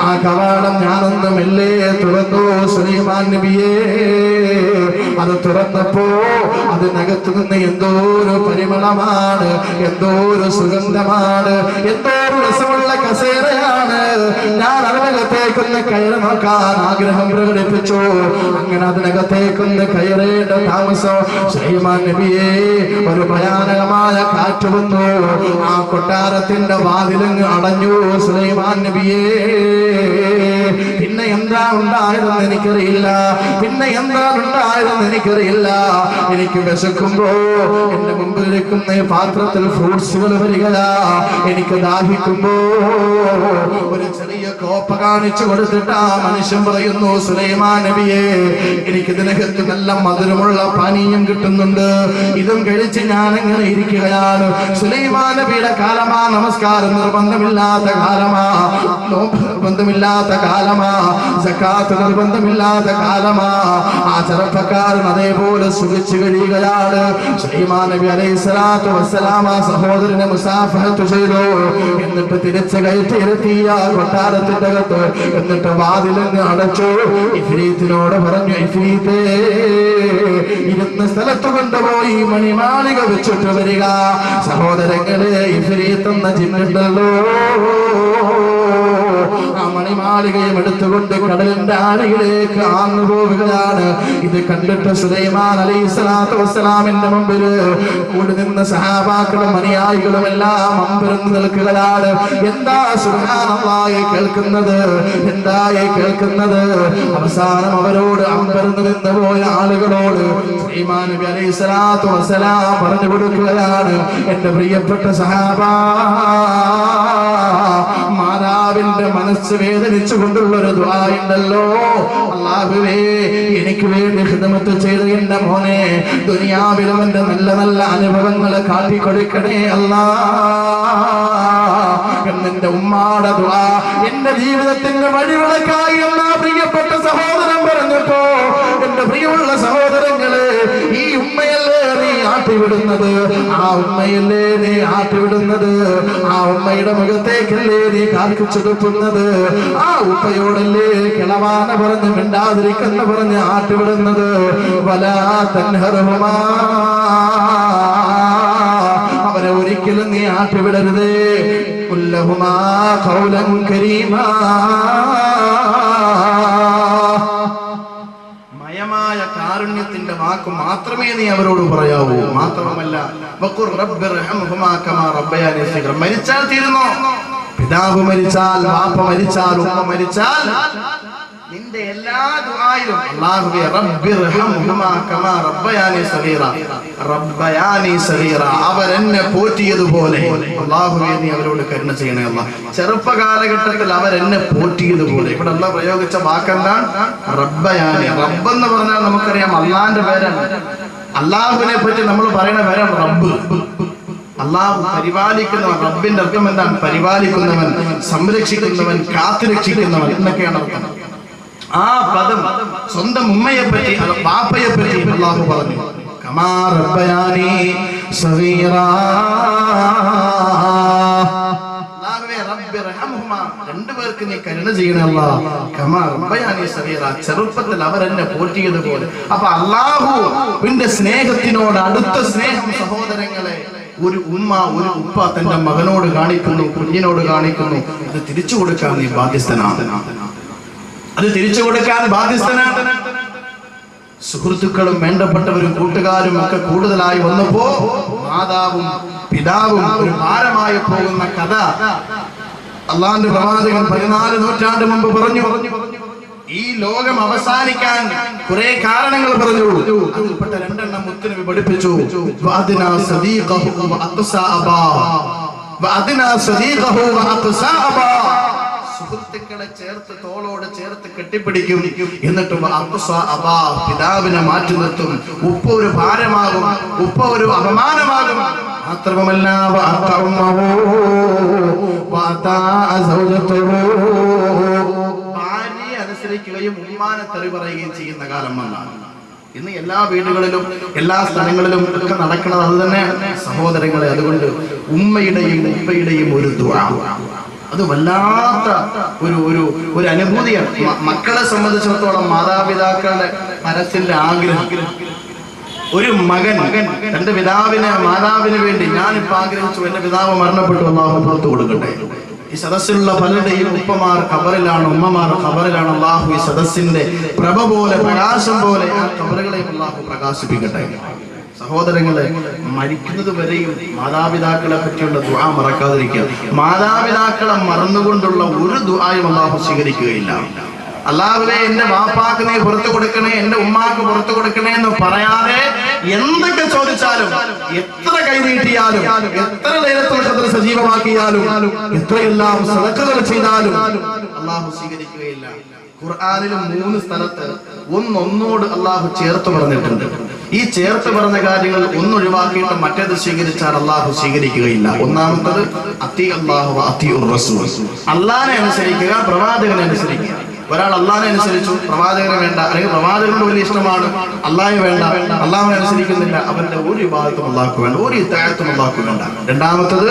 ആ കവാടം ഞാനൊന്ന് മെല്ലെ തുറന്നു സുലൈമാൻ നബിയേ. അത് തുറന്നപ്പോ അതിനകത്തു നിന്ന് എന്തോ ഒരു പരിമളമാണ്, എന്തോ ഒരു സുഗന്ധമാണ്, എന്തോ ഒരു രസമുള്ള കസേരയാണ്. ഞാൻ അതിനകത്തേക്കൊന്ന് കയറി നോക്കാൻ ആഗ്രഹം പ്രകടിപ്പിച്ചു. അങ്ങനെ അതിനകത്തേക്കൊന്ന് കയറേണ്ട താമസം സുലൈമാൻ നബിയെ ഒരു ഭയാനകമായ കാറ്റ് വന്നു. ആ കൊട്ടാരത്തിന്റെ വാതിലങ്ങ് അടഞ്ഞു സുലൈമാൻ നബിയെ. പിന്നെ എന്താ ഉണ്ടായതെന്ന് എനിക്കറിയില്ല. എനിക്ക് വിശക്കുമ്പോ എന്റെ മുമ്പിലിരിക്കുന്ന പാത്രത്തിൽ ഫ്രൂട്ട്സുകൾ വരികയാ. എനിക്ക് ദാഹിക്കുമ്പോ ഒരു ചെറിയ കോപ്പ കാണിച്ചു കൊടുത്തിട്ട് ആ മനുഷ്യൻ പറയുന്നു, സുലൈമാൻ നബിയെ, എനിക്ക് ഇതിനകത്ത് നല്ല മധുരമുള്ള പാനീയം കിട്ടുന്നുണ്ട്, ഇതും കഴിച്ച് ഞാൻ എങ്ങനെ ഇരിക്കുകയാണ്. സുലൈമാൻ നബിയുടെ കാലമാ, നമസ്കാരം നിർബന്ധമില്ലാത്ത കാലമാ, നോമ്പ് നിർബന്ധമില്ലാത്ത കാലമാ, സക്കാത്ത് നിർബന്ധമില്ലാത്ത കാലമാ. ആ ചെറുപ്പക്കാരൻ അതേപോലെ സുഖിച്ചു കഴിയുകയാണ്. സുലൈമാൻ നബി അലൈഹിസ്സലാത്തു വസ്സലാം ആ സഹോദരനെ മുസാഫഹത്ത് ചെയ്തു. എന്നിട്ട് തിരിച്ച് കയറ്റിയിരുത്തിയ കൊട്ടാരത്തിന്റെ അകത്ത്. എന്നിട്ട് വാതിലങ്ങ് അടച്ചു. ഇഫ്രീത്തിനോട് പറഞ്ഞു, ഇഫ്രീത്തേ, ഇരുന്ന സ്ഥലത്ത് കൊണ്ടുപോയി മണിമാളിക വെച്ചിട്ട് വരിക. സഹോദരങ്ങളെ, ഇഫ്രീത്ത് എന്ന ജിന്നുണ്ടല്ലോ, ആ മണിമാളികയും എടുത്തുകൊണ്ട് കടലിന്റെ ആഴയിലേക്ക് ആന്നു പോവുകയാണ്. ഇത് കണ്ടിട്ട് സുലൈമാൻ അലൈഹിസ്സലാത്തു വസ്സലാമിന്റെ മുമ്പിൽ കൂടി നിന്ന സഹാബാക്കളും അനുയായികളും എല്ലാം അമ്പരന്ന് നിൽക്കുകയാണ്. എന്താ സുബ്ഹാനല്ലാഹ് കേൾക്കുന്നത്? അവസാനം അവരോട് അമ്പരന്ന് നിന്ന് പോയ ആളുകളോട് സുലൈമാൻ നബി അലൈഹിസ്സലാത്തു വസ്സലാം പറഞ്ഞു കൊടുക്കുകയാണ്, എന്റെ പ്രിയപ്പെട്ട സഹാബാ, മാതാവിന്റെ മനസ്സ് വേദനിച്ചു കൊണ്ടുള്ളൊരു ദുആ ഉണ്ടല്ലോ. അല്ലാഹുവേ, എനിക്ക് വേണ്ടി ഖിദ്മത്ത് ചെയ്ത എന്റെ മോനെ ദുനിയാവിൽ അവന്റെ നല്ല നല്ല അനുഭവങ്ങൾ കാട്ടിക്കൊടുക്കണേ അല്ലാഹ് എന്നെ ഉമ്മാടെ ദുആ എന്റെ ജീവിതത്തിന്റെ വഴിവിളക്കായി എന്നാ പ്രിയപ്പെട്ട സഹോദരൻ പറഞ്ഞപ്പോ, എന്റെ പ്രിയമുള്ള സഹോദരങ്ങളെ, ഈ ഉമ്മയല്ലേ നീ ആട്ടിവിടുന്നത്? ആ ഉമ്മയല്ലേ നീ ആട്ടിവിടുന്നത്? ആ ഉമ്മയുടെ മുഖത്തേക്കല്ലേ നീ കാൽക്കുചുടുക്കുന്നത്? ആ ഉപ്പയോടല്ലേ കിളവാന പറഞ്ഞ് മിണ്ടാതിരിക്കുന്ന പറഞ്ഞ് ആട്ടിവിടുന്നത്? വലാ തൻഹറുമാ, അവരെ ഒരിക്കലും നീ ആട്ടിവിടരുതേ. കുല്ലഹുമാ ഖൗലൻ കരീമാ, മയമായ കാരുണ്യത്തിന്റെ വാക്ക് മാത്രമേ നീ അവരോട് പറയാവൂ. മാത്രമല്ല വഖുർ റബ്ബിർഹംഹുമാ കമാ റബ്ബയാനി സഗീറ. മരിച്ചാൽ തീരുന്നോ? പിതാവ് മരിച്ചാൽ, വാപ്പ മരിച്ചാൽ, ഉമ്മ മരിച്ചാൽ നിന്റെ എല്ലാ ദുആയിലും അല്ലാഹുവേ റബ്ബിർഹംഹുമാ കമാ റബ്ബയാനി സഗീറ, റബ്ബയാനി സഗീറ, അവരെന്നെ പോറ്റിയതുപോലെ അല്ലാഹുവേ നീ അവരോട് കരുണ ചെയ്യണേ അല്ലാഹ്. ചെറുപ്പകാലഘട്ടത്തിൽ അവരെന്നെ പോറ്റിയതുപോലെ. ഇവിടെ അല്ലാഹ് പ്രയോഗിച്ച വാക്കെന്താണ്? റബ്ബയാനി. റബ്ബ് എന്ന് പറഞ്ഞാൽ നമുക്കറിയാം അല്ലാഹുവിന്റെ പേരാണ്. അല്ലാഹുവിനെ പറ്റി നമ്മൾ പറയുന്ന പേരാണ് റബ്ബ്. അല്ലാഹു പരിപാലിക്കുന്നവൻ. റബ്ബിന്റെ അർത്ഥം എന്താണ്? പരിപാലിക്കുന്നവൻ, സംരക്ഷിക്കുന്നവൻ, കാത്തുരക്ഷിക്കുന്നവൻ എന്നൊക്കെയാണ് അർത്ഥം. ആ പദം സ്വന്തം ഉമ്മയെ പറ്റി, ബാപ്പയെ പറ്റി അല്ലാഹു പറഞ്ഞു. കമാ റബ്ബയാനി സഗീറാ, അല്ലാഹുവേ റബ്ബിർഹംഹുമാ, രണ്ടുപേർക്ക് നീ കരുണ ചെയ്യണേ അല്ലാഹ്. കമാ റബ്ബയാനി സഗീറാ, ചെറുപ്പത്തിൽ അവരെന്നെ പോറ്റിയതുപോലെ. അപ്പൊ അല്ലാഹുവിന്റെ സ്നേഹത്തിനോട് അടുത്ത സ്നേഹം സഹോദരങ്ങളെ ഒരു ഉമ്മ, ഒരു ഉപ്പ തന്റെ മകനോട് കാണിക്കുന്നു, കുഞ്ഞിനോട് കാണിക്കുന്നു. അത് തിരിച്ചു കൊടുക്കാൻ നീ ബാധ്യസ്ഥനാണ്. അത് തിരിച്ചു കൊടുക്കാൻ ബാധ്യസ്ഥനാണ്. സുഹൃത്തുക്കളും വേണ്ടപ്പെട്ടവരും കൂട്ടുകാരും ഒക്കെ കൂടുതലായി വന്നപ്പോ മാതാവും പിതാവും ഒരു ഭാരമായി പോകുന്ന കഥ അള്ളാഹുവിന്റെ പ്രവാചകൻ 14 നൂറ്റാണ്ട് മുമ്പ് പറഞ്ഞു. ഈ ലോകം അവസാനിക്കാൻ കുറെ കാരണങ്ങൾ പറഞ്ഞു. അതിൽപ്പെട്ട 2 എണ്ണം മുത്തുനബി പഠിപ്പിച്ചു. വഅദ്നാ സദീഖഹു വഅഖ്സാ അബാ, വഅദ്നാ സദീഖഹു വഅഖ്സാ അബാ, സുഹൃത്തുക്കളെ ചേർത്ത് തോളോട് ചേർത്ത് കെട്ടിപ്പിടിക്കും. എന്നിട്ട് വഅഖ്സാ അബാ, പിതാവിനെ മാറ്റി നിർത്തും. ഉപ്പ ഒരു ഭാരമാകും, ഉപ്പ ഒരു അപമാനമാകും. മാത്രമല്ല വഅഖറമഹു വഅതാ സൗജതുഹു, അനുസരിക്കുകയും ഉമ്മാനെ തെറി പറയുകയും ചെയ്യുന്ന കാലം വന്നാണ്. ഇന്ന് എല്ലാ വീടുകളിലും എല്ലാ സ്ഥലങ്ങളിലും ഒക്കെ നടക്കുന്നത് അത് തന്നെ സഹോദരങ്ങളെ. അതുകൊണ്ട് ഉമ്മയുടെയും ഉപ്പയുടെയും ഒരു ദുആ, അത് വല്ലാത്ത ഒരു അനുഭൂതിയാണ്. മക്കളെ സംബന്ധിച്ചിടത്തോളം മാതാപിതാക്കളുടെ മനസ്സിന്റെ ആഗ്രഹം, ഒരു മകൻ തന്റെ മാതാവിന് വേണ്ടി, ഞാനിപ്പോ ആഗ്രഹിച്ചു എന്റെ പിതാവ് മരണപ്പെട്ടു, അല്ലാഹു പുറത്തു കൊടുക്കട്ടെ. ഈ സദസ്സിലുള്ള പലരുടെയും ഉപ്പമാർ ഖബറിലാണ്, ഉമ്മമാർ ഖബറിലാണ്. അല്ലാഹു ഈ സദസ്സിന്റെ പ്രഭ പോലെ, പ്രകാശം പോലെ ആ ഖബറുകളെയും അല്ലാഹു പ്രകാശിപ്പിക്കട്ടെ. സഹോദരങ്ങളെ, മരിക്കുന്നത് വരെയും മാതാപിതാക്കളെ പറ്റിയുള്ള ദുആ മറക്കാതിരിക്കുക. മാതാപിതാക്കളെ മറന്നുകൊണ്ടുള്ള ഒരു ദുആയും അല്ലാഹു സ്വീകരിക്കുകയില്ല. അല്ലാഹുവേ എന്റെ വാപ്പാക്ക് നീ പുറത്തു കൊടുക്കണേ, എന്റെ ഉമ്മാക്ക് പുറത്തു കൊടുക്കണേ എന്ന് പറയാതെ എന്തൊക്കെ ചോദിച്ചാലും, എത്ര കൈനീട്ടിയാലും, എത്ര ലൈലത്തുൽ ഖദ്ർ സജീവമാക്കിയാലും, എത്രയെല്ലാം സദഖകൾ ചെയ്താലും അല്ലാഹു സ്വീകരിക്കുകയില്ല. ഖുർആനിൽ 3 സ്ഥലത്ത് ഒന്നോട് അല്ലാഹു ചേർത്ത് പറഞ്ഞിട്ടുണ്ട്. ഈ ചേർത്ത് പറഞ്ഞ കാര്യങ്ങൾ ഒന്നൊഴിവാക്കിയിട്ട് മറ്റേത് സ്വീകരിച്ചാൽ അല്ലാഹു സ്വീകരിക്കുകയില്ല. ഒന്നാമത്തത് അത്തി അല്ലാഹു അത്തിഉർ റസൂൽ, അല്ലാഹുവിനെ അനുസരിക്കുക, പ്രവാചകനെ അനുസരിക്കുക. ഒരാൾ അല്ലാഹുവിനെ അനുസരിച്ചു, പ്രവാചകനെ വേണ്ട, അല്ലെങ്കിൽ പ്രവാചകനോട് വലിയ ഇഷ്ടമാണ്, അല്ലാഹുവിനെ വേണ്ട, അല്ലാഹുവിനെ അനുസരിക്കുന്നില്ല, അവന്റെ ഒരു ഇബാദത്തും അല്ലാഹുക്ക് വേണ്ട, ഒരു ഇത്താഅത്തും അല്ലാഹുക്ക് വേണ്ട. രണ്ടാമത്തത്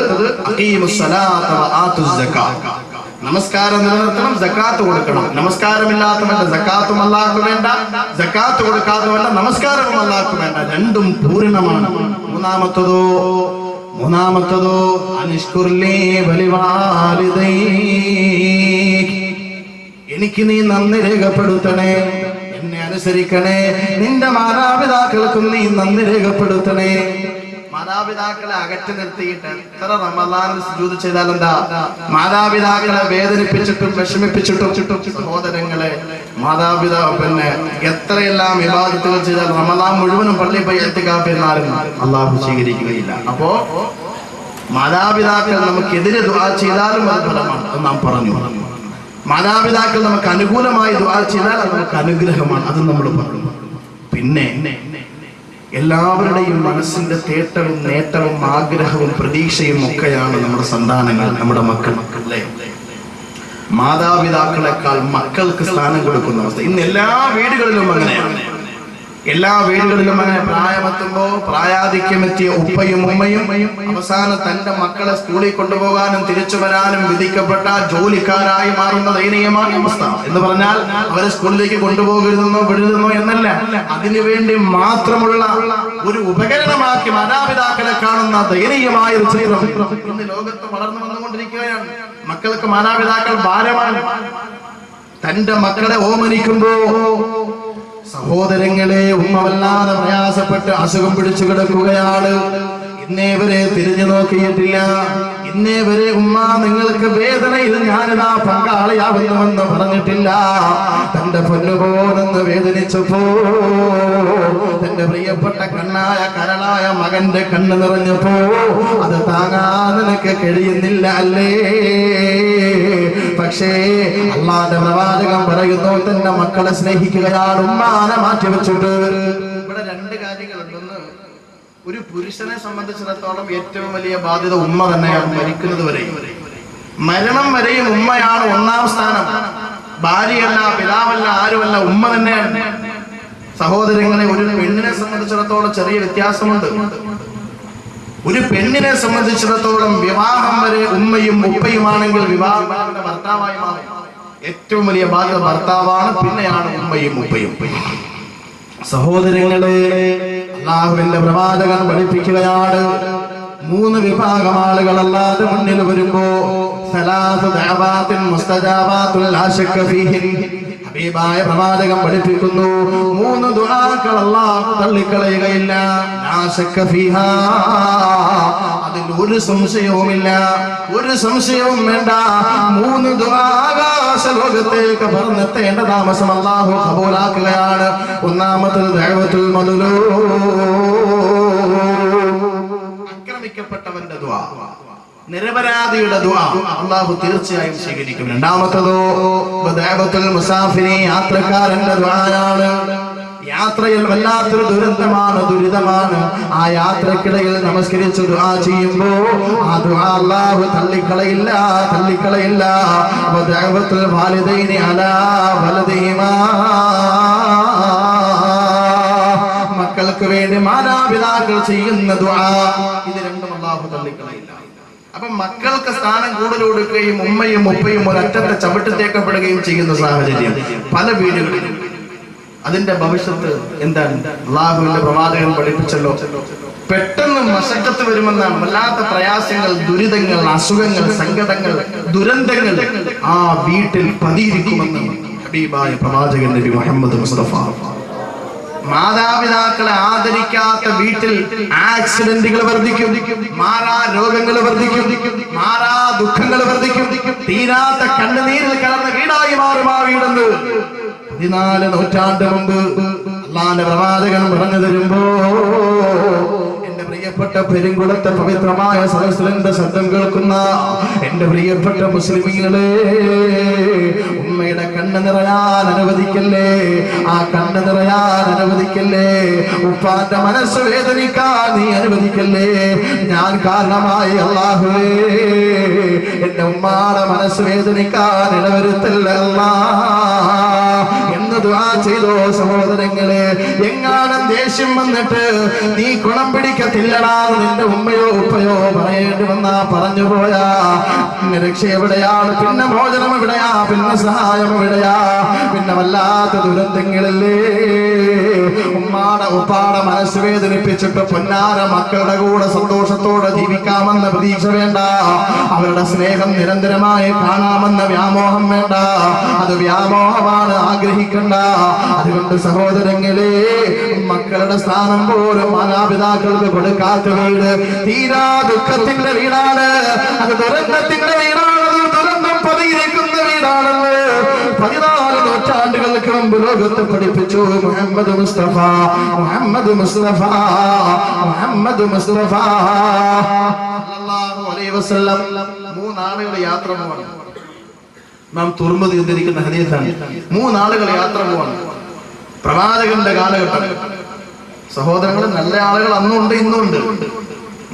അഖീമുസ് സ്വലാത്ത വആതുസ് സകാത്ത്, നമസ്കാരം നിലനിർത്തണം, സകാത്ത് കൊടുക്കണം. നമസ്കാരമില്ലാത്തവന്റെ സകാത്തും അല്ലാഹുക്ക് വേണ്ട, സകാത്ത് കൊടുക്കാത്തവന്റെ നമസ്കാരവും അല്ലാഹുക്ക് വേണ്ട. രണ്ടും പൂർണ്ണമാണ്. മൂന്നാമത്തതോ അനിഷ്കുർലി വലിവാലിദൈക്, എനിക്ക് നീ നന്ദി രേഖപ്പെടുത്തണേ, എന്നെ അനുസരിക്കണേ. നിന്റെ മാതാപിതാക്കൾക്കും നീ നന്ദി രേഖപ്പെടുത്തണേ. മാതാപിതാക്കളെ അകറ്റി നിർത്തിയിട്ട് എത്ര റമളാനിൽ സുജൂദ് ചെയ്താൽ എന്താ? മാതാപിതാക്കളെ വേദനിപ്പിച്ചിട്ടും വിഷമിപ്പിച്ചിട്ടും സഹോദരങ്ങളെ, എത്രയെല്ലാം ഇബാദത്തുകൾ ചെയ്താൽ റമളാൻ മുഴുവനും പള്ളി പോയി ഇഅ്തികാഫ് ഇരുന്നാലും അല്ലാഹു സ്വീകരിക്കുകയില്ല. അപ്പോ മാതാപിതാക്കൾ നമുക്കെതിരെ ദുആ ചെയ്താലും അത് ഫലമാണ് എന്ന് നാം പറഞ്ഞു. മാതാപിതാക്കൾ നമുക്ക് അനുകൂലമായി ദുആ ചെയ്താൽ അത് നമുക്ക് അനുഗ്രഹമാണ്, അത് നമ്മൾ പറഞ്ഞു. പിന്നെ എല്ലാവരുടെയും മനസ്സിന്റെ തേട്ടവും നേട്ടവും ആഗ്രഹവും പ്രതീക്ഷയും ഒക്കെയാണ് നമ്മുടെ സന്താനങ്ങൾ, നമ്മുടെ മക്കൾ. അല്ലേ? മാതാപിതാക്കളെക്കാൾ മക്കൾക്ക് സ്ഥാനം കൊടുക്കുന്ന അവസ്ഥ ഇന്ന് എല്ലാ വീടുകളിലും അങ്ങനെയാണ്. എല്ലാ വീടുകളിലും അങ്ങനെ പ്രായമെത്തുമ്പോ പ്രായാധിക്യമെത്തിയ ഉപ്പയും ഉമ്മയും അവസാനം തന്റെ മക്കളെ സ്കൂളിൽ കൊണ്ടുപോകാനും തിരിച്ചു വരാനും വിധിക്കപ്പെട്ട ജോലിക്കാരായി മാറുന്ന ദയനീയമായ അവസ്ഥ. എന്ന് പറഞ്ഞാൽ അവരെ സ്കൂളിലേക്ക് കൊണ്ടുപോകരുതെന്നോ വിടരുതെന്നോ എന്നല്ല, അതിനുവേണ്ടി മാത്രമുള്ള ഒരു ഉപകരണമാക്കി മാതാപിതാക്കളെ കാണുന്ന ദയനീയമായ ഒരു ചിത്രം ഇന്ന് ലോകത്ത് വളർന്നു വന്നുകൊണ്ടിരിക്കുകയാണ്. മക്കൾക്ക് മാതാപിതാക്കൾ ഭാരമാണ്. തന്റെ മക്കളെ ഓമനിക്കുമ്പോ സഹോദരങ്ങളെ ഉമ്മ വല്ലാതെ പ്രയാസപ്പെട്ട് അസുഖം പിടിച്ചു കിടക്കുകയാണ്. ഇന്നേ വരെ തിരിഞ്ഞു നോക്കിയിട്ടില്ല. ഇന്നേ വരെ ഉമ്മ നിങ്ങൾക്ക് വേദനയിൽ ഞാനിതാ പങ്കാളിയാവുന്നുവെന്ന് പറഞ്ഞിട്ടില്ല. തന്റെ പൊന്നുപോലെന്ന് വേദനിച്ചപ്പോ തന്റെ പ്രിയപ്പെട്ട കണ്ണായ കരളായ മകന്റെ കണ്ണ് നിറഞ്ഞപ്പോ അത് താങ്ങാൻ നിനക്ക് കഴിയുന്നില്ല അല്ലേ? പക്ഷേ അല്ലാഹുവിന്റെ പ്രവാചകൻ പറയുന്നു, തന്റെ മക്കളെ സ്നേഹിക്കുകയാണ് ഉമ്മാനെ മാറ്റിവെച്ചിട്ട്. ഇവിടെ രണ്ട് കാര്യങ്ങളുണ്ടെന്ന്. ഒരു പുരുഷനെ സംബന്ധിച്ചിടത്തോളം ഏറ്റവും വലിയ ബാധ്യത ഉമ്മ തന്നെയാണ്. മരിക്കുന്നത് വരെയും, മരണം വരെയും ഉമ്മയാണ് ഒന്നാം സ്ഥാനം. ഭാര്യയല്ല, പിതാവല്ല, ആരുമല്ല, ഉമ്മ തന്നെയാണ്. സഹോദരങ്ങളെ, ഒരു പെണ്ണിനെ സംബന്ധിച്ചിടത്തോളം ചെറിയ വ്യത്യാസമുണ്ട്. ഒരു പെണ്ണിനെ സംബന്ധിച്ചിടത്തോളം വിവാഹം വരെ ഉമ്മയും ഉപ്പയുമാണെങ്കിൽ വിവാഹം ഭർത്താവായി മാറും. ഏറ്റവും വലിയ ബാധ്യത ഭർത്താവാണ്, പിന്നെയാണ് ഉമ്മയും ഉപ്പയും. സഹോദരങ്ങളെ, അല്ലാഹുവിന്റെ പ്രവാചകൻ പഠിപ്പിക്കുകയാണ്, 3 വിഭാഗം ആളുകൾ അല്ലാഹുവിന്റെ മുന്നിൽ വരുമ്പോ സലാസു ദഅവാത്തിൻ മുസ്തജാബാത്തുൽ ലാ ശക്ക ഫീഹിൻ. ഹബീബായ പ്രവാചകൻ പഠിപ്പിക്കുന്നു, 3 ദുആകൾ അല്ലാഹു തള്ളിക്കളയുകയില്ല. ലാ ശക്ക ഫീഹാ, അതിൽ ഒരു സംശയവുമില്ല, ഒരു സംശയവും വേണ്ട. 3 ദുആ ആകാശ ലോകത്തേക്ക് പറഞ്ഞെത്തേണ്ട താമസം അല്ലാഹു കബൂലാക്കുകയാണ്. ഒന്നാമത്തെ ദഅവത്തുൽ മദ്ലൂം, ആക്രമിക്കപ്പെട്ടവന്റെ ദുആ, നിരപരാധിയുടെ ദുആ അല്ലാഹു തീർച്ചയായും സ്വീകരിക്കും. രണ്ടാമത്തേതോ ദഅവത്തുൽ മുസാഫിരി, യാത്രക്കാരന്റെ ദുആയാണ്. യാത്രയിൽ വല്ലാത്തൊരു ദുരന്തമാണ്, ദുരിതമാണ്. ആ യാത്രക്കിടയിൽ നമസ്കരിച്ച് ദുആ ചെയ്യുമ്പോ ആ ദുആ അല്ലാഹു തള്ളിക്കളയില്ല, തള്ളിക്കളയില്ല. ദഅവത്തുൽ വാലിദൈനി അലാ വലദിഹിമാ, മക്കൾക്ക് വേണ്ടി മാതാപിതാക്കൾ ചെയ്യുന്ന ദുആ, ഇത് രണ്ടും അല്ലാഹു തള്ളിക്കളയില്ല. അപ്പൊ മക്കൾക്ക് സ്ഥാനം കൂടുതൽ കൊടുക്കുകയും ഉമ്മയും ഉപ്പയും ഒരറ്റത്തെ ചവിട്ടത്തേക്കപ്പെടുകയും ചെയ്യുന്ന സാഹചര്യം പല വീടുകളിലും. അതിന്റെ ഭവിഷ്യത്ത് എന്താണ്? അല്ലാഹുവിന്റെ പ്രവാചകൻ പഠിപ്പിച്ചല്ലോ, പെട്ടെന്ന് മശക്കത്ത് വരുമെന്നാണ്. വല്ലാത്ത പ്രയാസങ്ങൾ, ദുരിതങ്ങൾ, അസുഖങ്ങൾ, സങ്കടങ്ങൾ, ദുരന്തങ്ങൾ ആ വീട്ടിൽ പതിയിരിക്കുമെന്ന് ഹബീബായ പ്രവാചകൻ നബി മുഹമ്മദ് മുസ്തഫ. മാതാപിതാക്കളെ ആദരിക്കാത്ത വീട്ടിൽ ആക്സിഡന്റുകൾ വർദ്ധിക്കും, മാറാ രോഗങ്ങൾ വർദ്ധിക്കും, മാറാ ദുഃഖങ്ങൾ വർദ്ധിക്കും, തീരാത്ത കണ്ണുനീരിൽ കലർന്ന വീടായി മാറും ആ വീടെന്ന് 14 നൂറ്റാണ്ട് മുമ്പ് അല്ലാഹുവിന്റെ പ്രവാചകൻ പറഞ്ഞു തരുമ്പോ, എന്റെ പ്രിയപ്പെട്ട പെരുങ്കുളത്തെ പവിത്രമായ സദസ്സിന്റെ ശബ്ദം കേൾക്കുന്ന എന്റെ പ്രിയപ്പെട്ട മുസ്ലിമീങ്ങളെ, ഉമ്മയുടെ കണ്ണ് നിറയാൻ അനുവദിക്കല്ലേ, ആ കണ്ണ് നിറയാൻ അനുവദിക്കല്ലേ. ഉപ്പാന്റെ മനസ്സ് വേദനിക്കാൻ നീ അനുവദിക്കല്ലേ. ഞാൻ കാരണമായി അല്ലാഹുവേ എന്റെ ഉമ്മാടെ മനസ്സ് വേദനിക്കാൻ ഇടവരുത്തല്ല എന്ന് ദുആ ചെയ്തോ സഹോദരങ്ങളെ. എങ്ങാനും ദേഷ്യം വന്നിട്ട് നീ ഗുണം പിടിക്കത്തില്ലടാ നിന്റെ ഉമ്മയോ ഉപ്പയോ പറയേണ്ടി വന്നാ പറഞ്ഞു പോയാ പിന്നെ രക്ഷ എവിടെയാണ്? പിന്നെ മോചനം എവിടെയാ? പിന്നെ സഹായം എവിടെയാ? പിന്നെ വല്ലാത്ത ദുരന്തങ്ങളല്ലേ. ഉമ്മാടെ ഉപ്പാടെ മനസ്സ് വേദനിപ്പിച്ചിട്ട് പൊന്നാര മക്കളുടെ കൂടെ സന്തോഷത്തോടെ ജീവിക്കാമെന്ന പ്രതീക്ഷ വേണ്ട. അവരുടെ സ്നേഹം നിരന്തരമായി കാണാമെന്ന വ്യാമോഹം വേണ്ട. അത് വ്യാമോഹമാണ്, ആഗ്രഹിക്കണ്ട. അതുകൊണ്ട് സഹോദരങ്ങളെ, മക്കളുടെ സ്ഥാനം പോലും മാതാപിതാക്കൾക്ക് കൊടുക്കാത്ത വീട് തീരാ ദുഃഖത്തിന്റെ വീടാണ്. അത് ദുരന്തത്തിന്റെ വീടാണ്. ദുരന്തം പതിയിരിക്കുന്ന വീടാണെന്ന് 14 നൂറ്റാണ്ടുകൾക്ക് മുമ്പ് ലോകത്ത് പഠിപ്പിച്ചു മുഹമ്മദ് മുസ്തഫ, മുഹമ്മദ് മുസ്തഫ, മുഹമ്മദ് മുസ്തഫ സല്ലല്ലാഹു അലൈഹി വസല്ലം. 3 ആളുകൾ യാത്ര പോവാണ്. നാം തുറമുതി ഉദ്ധരിക്കുന്ന ഹദീസാണ്. 3 ആളുകൾ യാത്ര പോവാണ് പ്രവാചകന്റെ കാലഘട്ടം. സഹോദരങ്ങൾ, നല്ല ആളുകൾ അന്നുണ്ട്, ഇന്നുണ്ട്.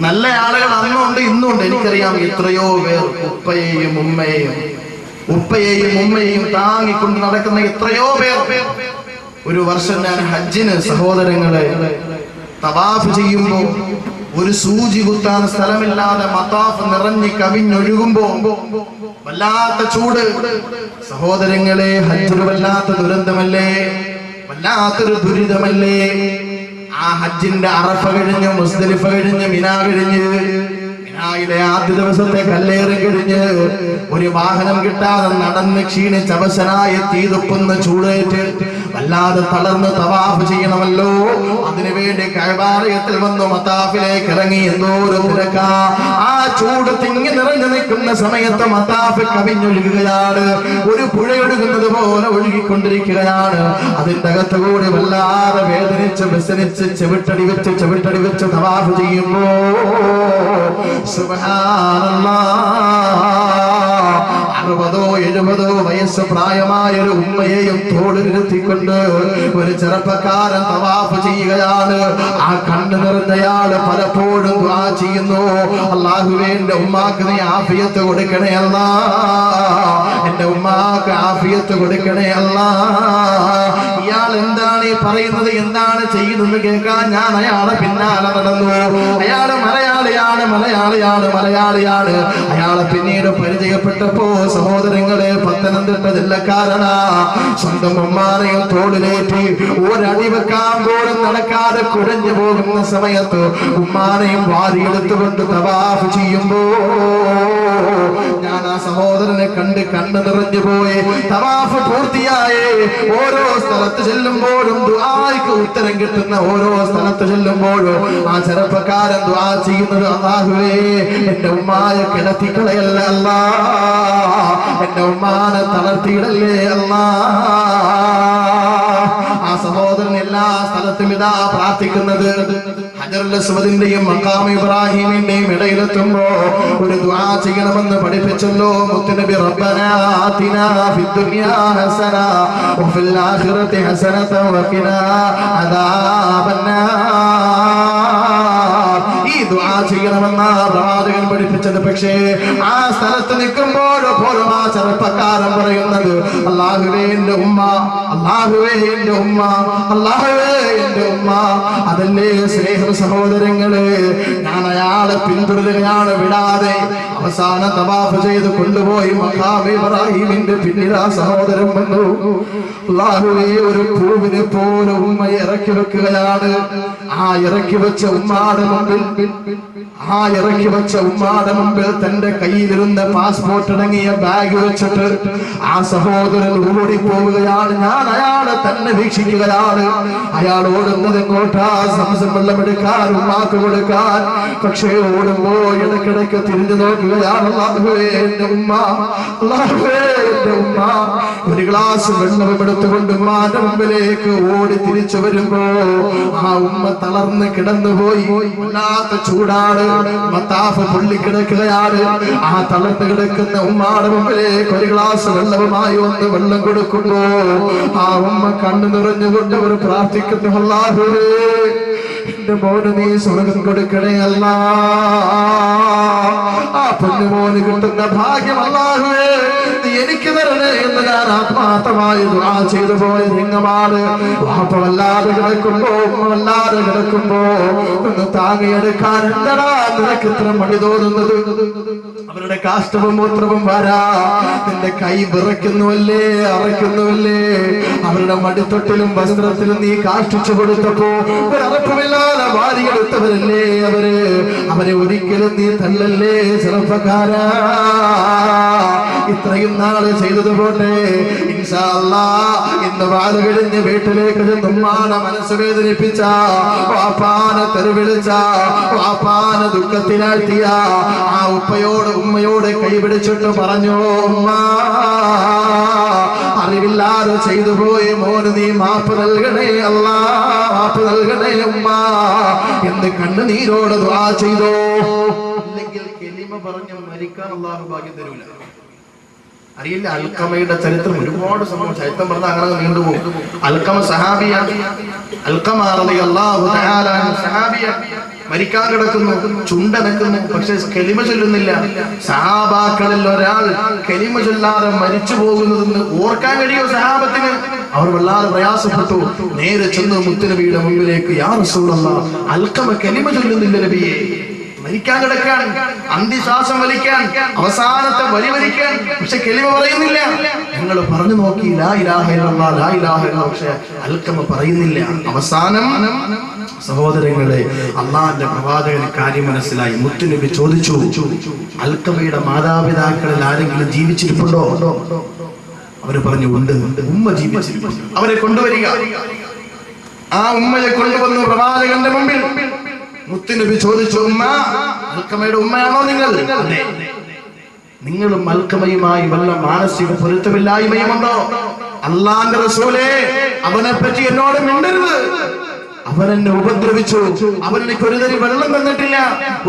നല്ല ആളുകൾ അന്നുണ്ട്, ഇന്നുണ്ട്. എനിക്കറിയാം എത്രയോ പേർ ഉപ്പയെയും ഉമ്മയെയും താങ്ങിക്കൊണ്ട് നടക്കുന്ന എത്രയോ പേർ. ഒരു വർഷം ഞാൻ ഹജ്ജിന് സഹോദരങ്ങളെ തവാഫ് ചെയ്യുമ്പോ ഒരു സൂചി കുത്താൻ സ്ഥലമില്ലാതെ മതാഫ് നിറഞ്ഞ് കവിഞ്ഞൊഴുകുമ്പോ വല്ലാത്ത ചൂട്. സഹോദരങ്ങളെ, ഹജ്ജ് വല്ലാത്ത ദുരന്തമല്ലേ, വല്ലാത്തൊരു ദുരിതമല്ലേ. ആ ഹജ്ജിന്റെ അറഫ കഴിഞ്ഞ്, മുസ്ദലിഫ കഴിഞ്ഞ്, മിനാ കഴിഞ്ഞ്, മിനായിലെ ആദ്യ ദിവസത്തെ കല്ലേറും കഴിഞ്ഞ് ഒരു വാഹനം കിട്ടാതെ നടന്ന് ക്ഷീണിച്ച് അവശനായി തീതുപ്പുന്ന ചൂടേറ്റ് വല്ലാതെ തളർന്ന് തവാഫ് ചെയ്യണമല്ലോ. അതിനുവേണ്ടി കഅബാലയത്തിൽ വന്നു മതാഫിലേക്ക് ഇറങ്ങി. എന്തോ ഒരു തിരക്കാ. ആ ചൂട് തിങ്ങി നിറഞ്ഞു നിൽക്കുന്ന സമയത്ത് മതാഫ് കവിഞ്ഞൊഴുകുകയാണ്. ഒരു പുഴയൊഴുകുന്നത് പോലെ ഒഴുകിക്കൊണ്ടിരിക്കുകയാണ്. അതിന്റെ അകത്തുകൂടി വല്ലാതെ വേദനിച്ച് വ്യസനിച്ച് ചെവിട്ടടി വെച്ച് തവാഫ് ചെയ്യുമ്പോ സുബ്ഹാനല്ലാഹ്, 60 70 വയസ്സ് പ്രായമായ ഒരു ഉമ്മയെയും തോളിലിരുത്തിക്കൊണ്ട് ഒരു ചെറുപ്പക്കാരൻ തവാഫ് ചെയ്യുകയാണ്. ആ കണ്ണ് നിറഞ്ഞയാള് പലപ്പോഴും ദുആ ചെയ്യുന്നു, അല്ലാഹുവേ എന്റെ ഉമ്മാക്ക് നീ ആഫിയത്ത് കൊടുക്കണേ അല്ലാ, എന്റെ ഉമ്മാക്ക് ആഫിയത്ത് കൊടുക്കണേ അല്ലാ. ഇയാൾ എന്താണ് ഈ പറയുന്നത്, എന്താണ് ചെയ്യുന്നത് കേൾക്കാൻ ഞാൻ അയാളെ പിന്നാലെ നടന്നു. അയാള് മലയാളിയാണ്. അയാളെ പിന്നീട് പരിചയപ്പെട്ടപ്പോ സഹോദരങ്ങളെ, പത്തനംതിട്ട ജില്ലക്കാരനാ. സ്വന്തം ഉമ്മാനെയും തോളിലേറ്റി ഒരടി വെക്കാൻ പോലും നടക്കാതെ കുഴഞ്ഞു പോകുന്ന സമയത്ത് ഉമ്മാനെയും വാരിയെടുത്തുകൊണ്ട് തവാഫ് ചെയ്യുമ്പോ ഞാൻ ആ സഹോദരനെ കണ്ട് കണ്ണ് നിറഞ്ഞു പോയി. തവാഫ് പൂർത്തിയായേ. ഓരോ സ്ഥലത്ത് ചെല്ലുമ്പോഴും ദുആയ്ക്ക് ഉത്തരം കിട്ടുന്ന ഓരോ സ്ഥലത്ത് ചെല്ലുമ്പോഴും ആ ചെറുപ്പക്കാരൻ ദുആ ചെയ്യുന്നത്, അല്ലാഹുവേ എന്റെ ഉമ്മായെ കിടത്തിക്കളയല്ലേ അല്ലാ, എന്റെ ഉമ്മാനെ തളർത്തിയിടല്ലേ അല്ലാ. ആ സഹോദരൻ എല്ലാ സ്ഥലത്തും ഇതാ പ്രാർത്ഥിക്കുന്നത്. ഹജറുൽ അസ്വദിന്റെയും മഖാം ഇബ്രാഹിമിന്റെയും ഇടയിലെത്തുമ്പോ ഒരു ദുആ ചെയ്യണമെന്ന് പഠിപ്പിച്ചല്ലോ മുത്തുനബി. റബ്ബനാ ആതിനാ ഫിദ്ദുനിയാ ഹസന വഫിൽ ആഖിറതി ഹസനത വഖിനാ അദാബന്നാർ. ഈ ദുആ ചെയ്യണമെന്നാ പ്രവാചകൻ പഠിപ്പിച്ചത്. പക്ഷേ ആ സ്ഥലത്ത് നിൽക്കുമ്പോൾ പോലും ആ ചെറുപ്പക്കാരൻ പറയുന്നത്, അല്ലാഹുവേ എന്റെ ഉമ്മ, അല്ലാഹുവേ എന്റെ ഉമ്മ, അല്ലാഹുവേ എന്റെ ഉമ്മ. അതല്ലേ സ്നേഹം സഹോദരങ്ങളെ. ഞാൻ അയാളെ പിന്തുടരുകയാണ് വിടാതെ. അവസാനം തവാഫ് ചെയ്ത് കൊണ്ടുപോയി മഖാം ഇബ്രാഹിമിന്റെ പിന്നിൽ ആ സഹോദരൻ വന്നു. അല്ലാഹുവേ ഒരു പൂവിനെ പോലെ ഉമ്മ ഇറക്കി വെക്കുകയാണ്. ആ ഇറക്കി വെച്ച ഉമ്മാടെ മുമ്പിൽ തന്റെ കയ്യിലിരുന്ന പാസ്പോർട്ട് അടങ്ങിയ ബാഗ് വെച്ചിട്ട് ആ സഹോദരൻ ഓടിപ്പോവുകയാണ്. ഞാൻ അയാളെ തന്നെ വീക്ഷിക്കുകയാണ്. അയാൾ ഓടുന്നത് എങ്ങോട്ടാ? സംസം വെള്ളം എടുക്കാൻ, ഉമ്മാക്ക് കൊടുക്കാൻ. പക്ഷേ ഓടുമ്പോ ഇടയ്ക്കിടയ്ക്ക് തിരിഞ്ഞു നോക്കുകയാണ്. അല്ലാഹുവേ എന്റെ ഉമ്മ, അല്ലാഹുവേ എന്റെ ഉമ്മ. ഒരു ഗ്ലാസ് വെള്ളം എടുത്തുകൊണ്ട് ഉമ്മാന്റെ മുമ്പിലേക്ക് ഓടി തിരിച്ചു വരുമ്പോ ആ ഉമ്മ തളർന്ന് കിടന്നുപോയി. വല്ലാത്ത ചൂടാണ്. മത്താഫ് പൊള്ളിക്കിടക്കുകയാണ്. ആ തളർന്ന് കിടക്കുന്ന ഉമ്മാടെ മുമ്പിലേക്ക് ഒരു ഗ്ലാസ് വെള്ളവുമായി വന്ന് വെള്ളം കൊടുക്കുമ്പോ ആ ഉമ്മ കണ്ണു നിറഞ്ഞുകൊണ്ട് അവർ പ്രാർത്ഥിക്കുന്നു, അല്ലാഹുവേ എന്റെ മോന് നീ സ്വർഗം കൊടുക്കണേ അല്ലാ, ആ പൊന്നുമോന് കിട്ടുന്ന ഭാഗ്യം അല്ലാഹുവേ നീ എനിക്ക് തരണേ എന്ന് ഞാൻ ആത്മാർത്ഥമായി ദുആ ചെയ്തു പോയ രംഗമാണ്. വാപ്പ വല്ലാതെ കിടക്കുമ്പോ, ഉമ്മ വല്ലാതെ കിടക്കുമ്പോ ഒന്ന് താങ്ങിയെടുക്കാൻ എന്താ നിനക്ക് ഇത്ര മടി തോന്നുന്നത്? അവരുടെ കാഷ്ടവും മൂത്രവും വരാ, നിന്റെ കൈ വിറയ്ക്കുന്നുവല്ലേ, അറയ്ക്കുന്നുവല്ലേ? അവരുടെ മടിത്തൊട്ടിലും വസ്ത്രത്തിലും നീ കാഷ്ടിച്ചു കൊടുത്തപ്പോ ഒരറപ്പമില്ലാതെ വാരിയെടുത്തവരല്ലേ അവരെ ഒരിക്കലും നീ തല്ലല്ലേ ചെറുപ്പക്കാരാ. ഇത്രയും നാള് ചെയ്തതുപോലെ ഇൻഷാ അല്ലാഹ് ഇന്ന് വാല് കഴിഞ്ഞ് വീട്ടിലേക്ക് ഉമ്മാനെ മനസ്സ് വേദനിപ്പിച്ച, വാപ്പാനെ തെരുവിളിച്ച, വാപ്പാനെ ദുഃഖത്തിലാഴ്ത്തിയ ആ ഉപ്പയോട് ഉമ്മയോട് കൈപിടിച്ചിട്ട് പറഞ്ഞു, ഉമ്മ അറിവില്ലാതെ ചെയ്തു പോയി മോന് നീ മാപ്പ് നൽകണേ അല്ലാ, മാപ്പ് നൽകണേ ഉമ്മ എന്ന് കണ്ണുനീരോട് ദുആ ചെയ്തോ. അല്ലെങ്കിൽ കലിമ പറഞ്ഞു മരിക്കാൻ അല്ലാഹു ഭാഗ്യം തരൂല. അറിയില്ല, അൽക്കമയുടെ ചരിത്രം ഒരുപാട് സംഭവം ചരിത്രം പറഞ്ഞാൽ അങ്ങനെ നീണ്ടുപോകും. അൽക്കമ സഹാബിയാണ്. അൽക്കമ റളിയല്ലാഹു തആല സഹാബിയ മരിക്കാൻ കിടക്കുന്നു, ചുണ്ടനക്കുന്നു, പക്ഷെ കലിമ ചൊല്ലുന്നില്ല. സഹാബാക്കളിൽ ഒരാൾ കലിമ ചൊല്ലാതെ മരിച്ചു പോകുന്നതെന്ന് ഓർക്കാൻ കഴിയോ സഹാബത്തിന്? അവർ വല്ലാതെ പ്രയാസപ്പെട്ടു. നേരെ ചെന്ന് മുത്തുനബിയുടെ മുമ്പിലേക്ക്, യാ റസൂലല്ലാഹ്, അൽഖമ കലിമ ചൊല്ലുന്നില്ല നബിയെ, മരിക്കാൻ കിടക്കാൻ, അന്ത്യശ്വാസം വലിക്കാൻ, അവസാനത്തെ വലി വലിക്കാൻ, പക്ഷെ കലിമ പറയുന്നില്ല. ഞങ്ങൾ പറഞ്ഞു നോക്കി, ലാ ഇലാഹ ഇല്ലല്ലാഹ്, ലാ ഇലാഹ ഇല്ലല്ലാഹ്, പക്ഷെ അൽഖമ പറയുന്നില്ല. അവസാനം സഹോദരങ്ങളെ, അള്ളാഹുവിന്റെ പ്രവാചകന് കാര്യം മനസ്സിലായി. മുത്തുനബി ചോദിച്ചു, അൽഖമയുടെ മാതാപിതാക്കളിൽ ആരെങ്കിലും ജീവിച്ചിരിപ്പുണ്ടോ? അവര് പറഞ്ഞു, ഉണ്ട്, ഉമ്മ ജീവിച്ചിരിപ്പുണ്ട്. അവരെ കൊണ്ടുവരിക. ആ ഉമ്മയെ കൊണ്ടുവന്നു പ്രവാചകന്റെ മുമ്പിൽ. മുത്തുനബി ചോദിച്ചു, ഉമ്മ, അൽഖമയുടെ ഉമ്മയാണോ നിങ്ങൾ? അതെ. നിങ്ങളും അൽഖമയുമായി വല്ല മാനസിക പൊരുത്തമില്ലായ്മയുമുണ്ടോ? അള്ളാന്റെ റസൂലേ, അവനെ പറ്റി എന്നോട് മിണ്ടരുത്. അവൻ എന്നെ ഉപദ്രവിച്ചു. അവൻ എനിക്ക് ഒരു തരി വെള്ളം തന്നിട്ടില്ല,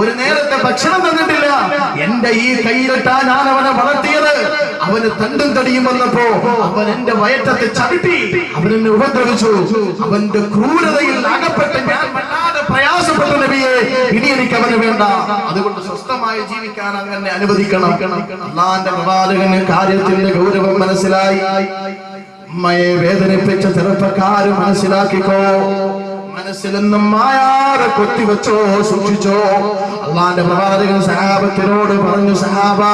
ഒരു നേരത്തെ ഭക്ഷണം തന്നിട്ടില്ല. എന്റെ ഈ കയ്യിലിട്ടാ ഞാൻ അവനെ വളർത്തിയത്. അവന് തണ്ടും തടിയും വന്നപ്പോ അവൻ എന്റെ വയറ്റത്തെ ചവിട്ടി. അവൻ എന്നെ ഉപദ്രവിച്ചു. അവന്റെ ക്രൂരതയിൽ അകപ്പെട്ട് ഞാൻ വല്ലാതെ പ്രയാസപ്പെട്ടു നബിയെ. ഇനി എനിക്ക് അവന് വേണ്ട. അതുകൊണ്ട് സ്വസ്ഥമായി ജീവിക്കാൻ അങ്ങനെ അനുവദിക്കണം. അള്ളാന്റെ പ്രവാചകന് കാര്യത്തിന്റെ ഗൗരവം മനസ്സിലായി. ഉമ്മയെ വേദനിപ്പിച്ച ചെറുപ്പക്കാര് മനസ്സിലാക്കിക്കോ. മനസ്സിലെന്നും മായാതെ കൊത്തിവെച്ചോ, സൂക്ഷിച്ചോ. അള്ളാന്റെ പ്രവാചകൻ സഹാബത്തിനോട് പറഞ്ഞു, സഹാബാ,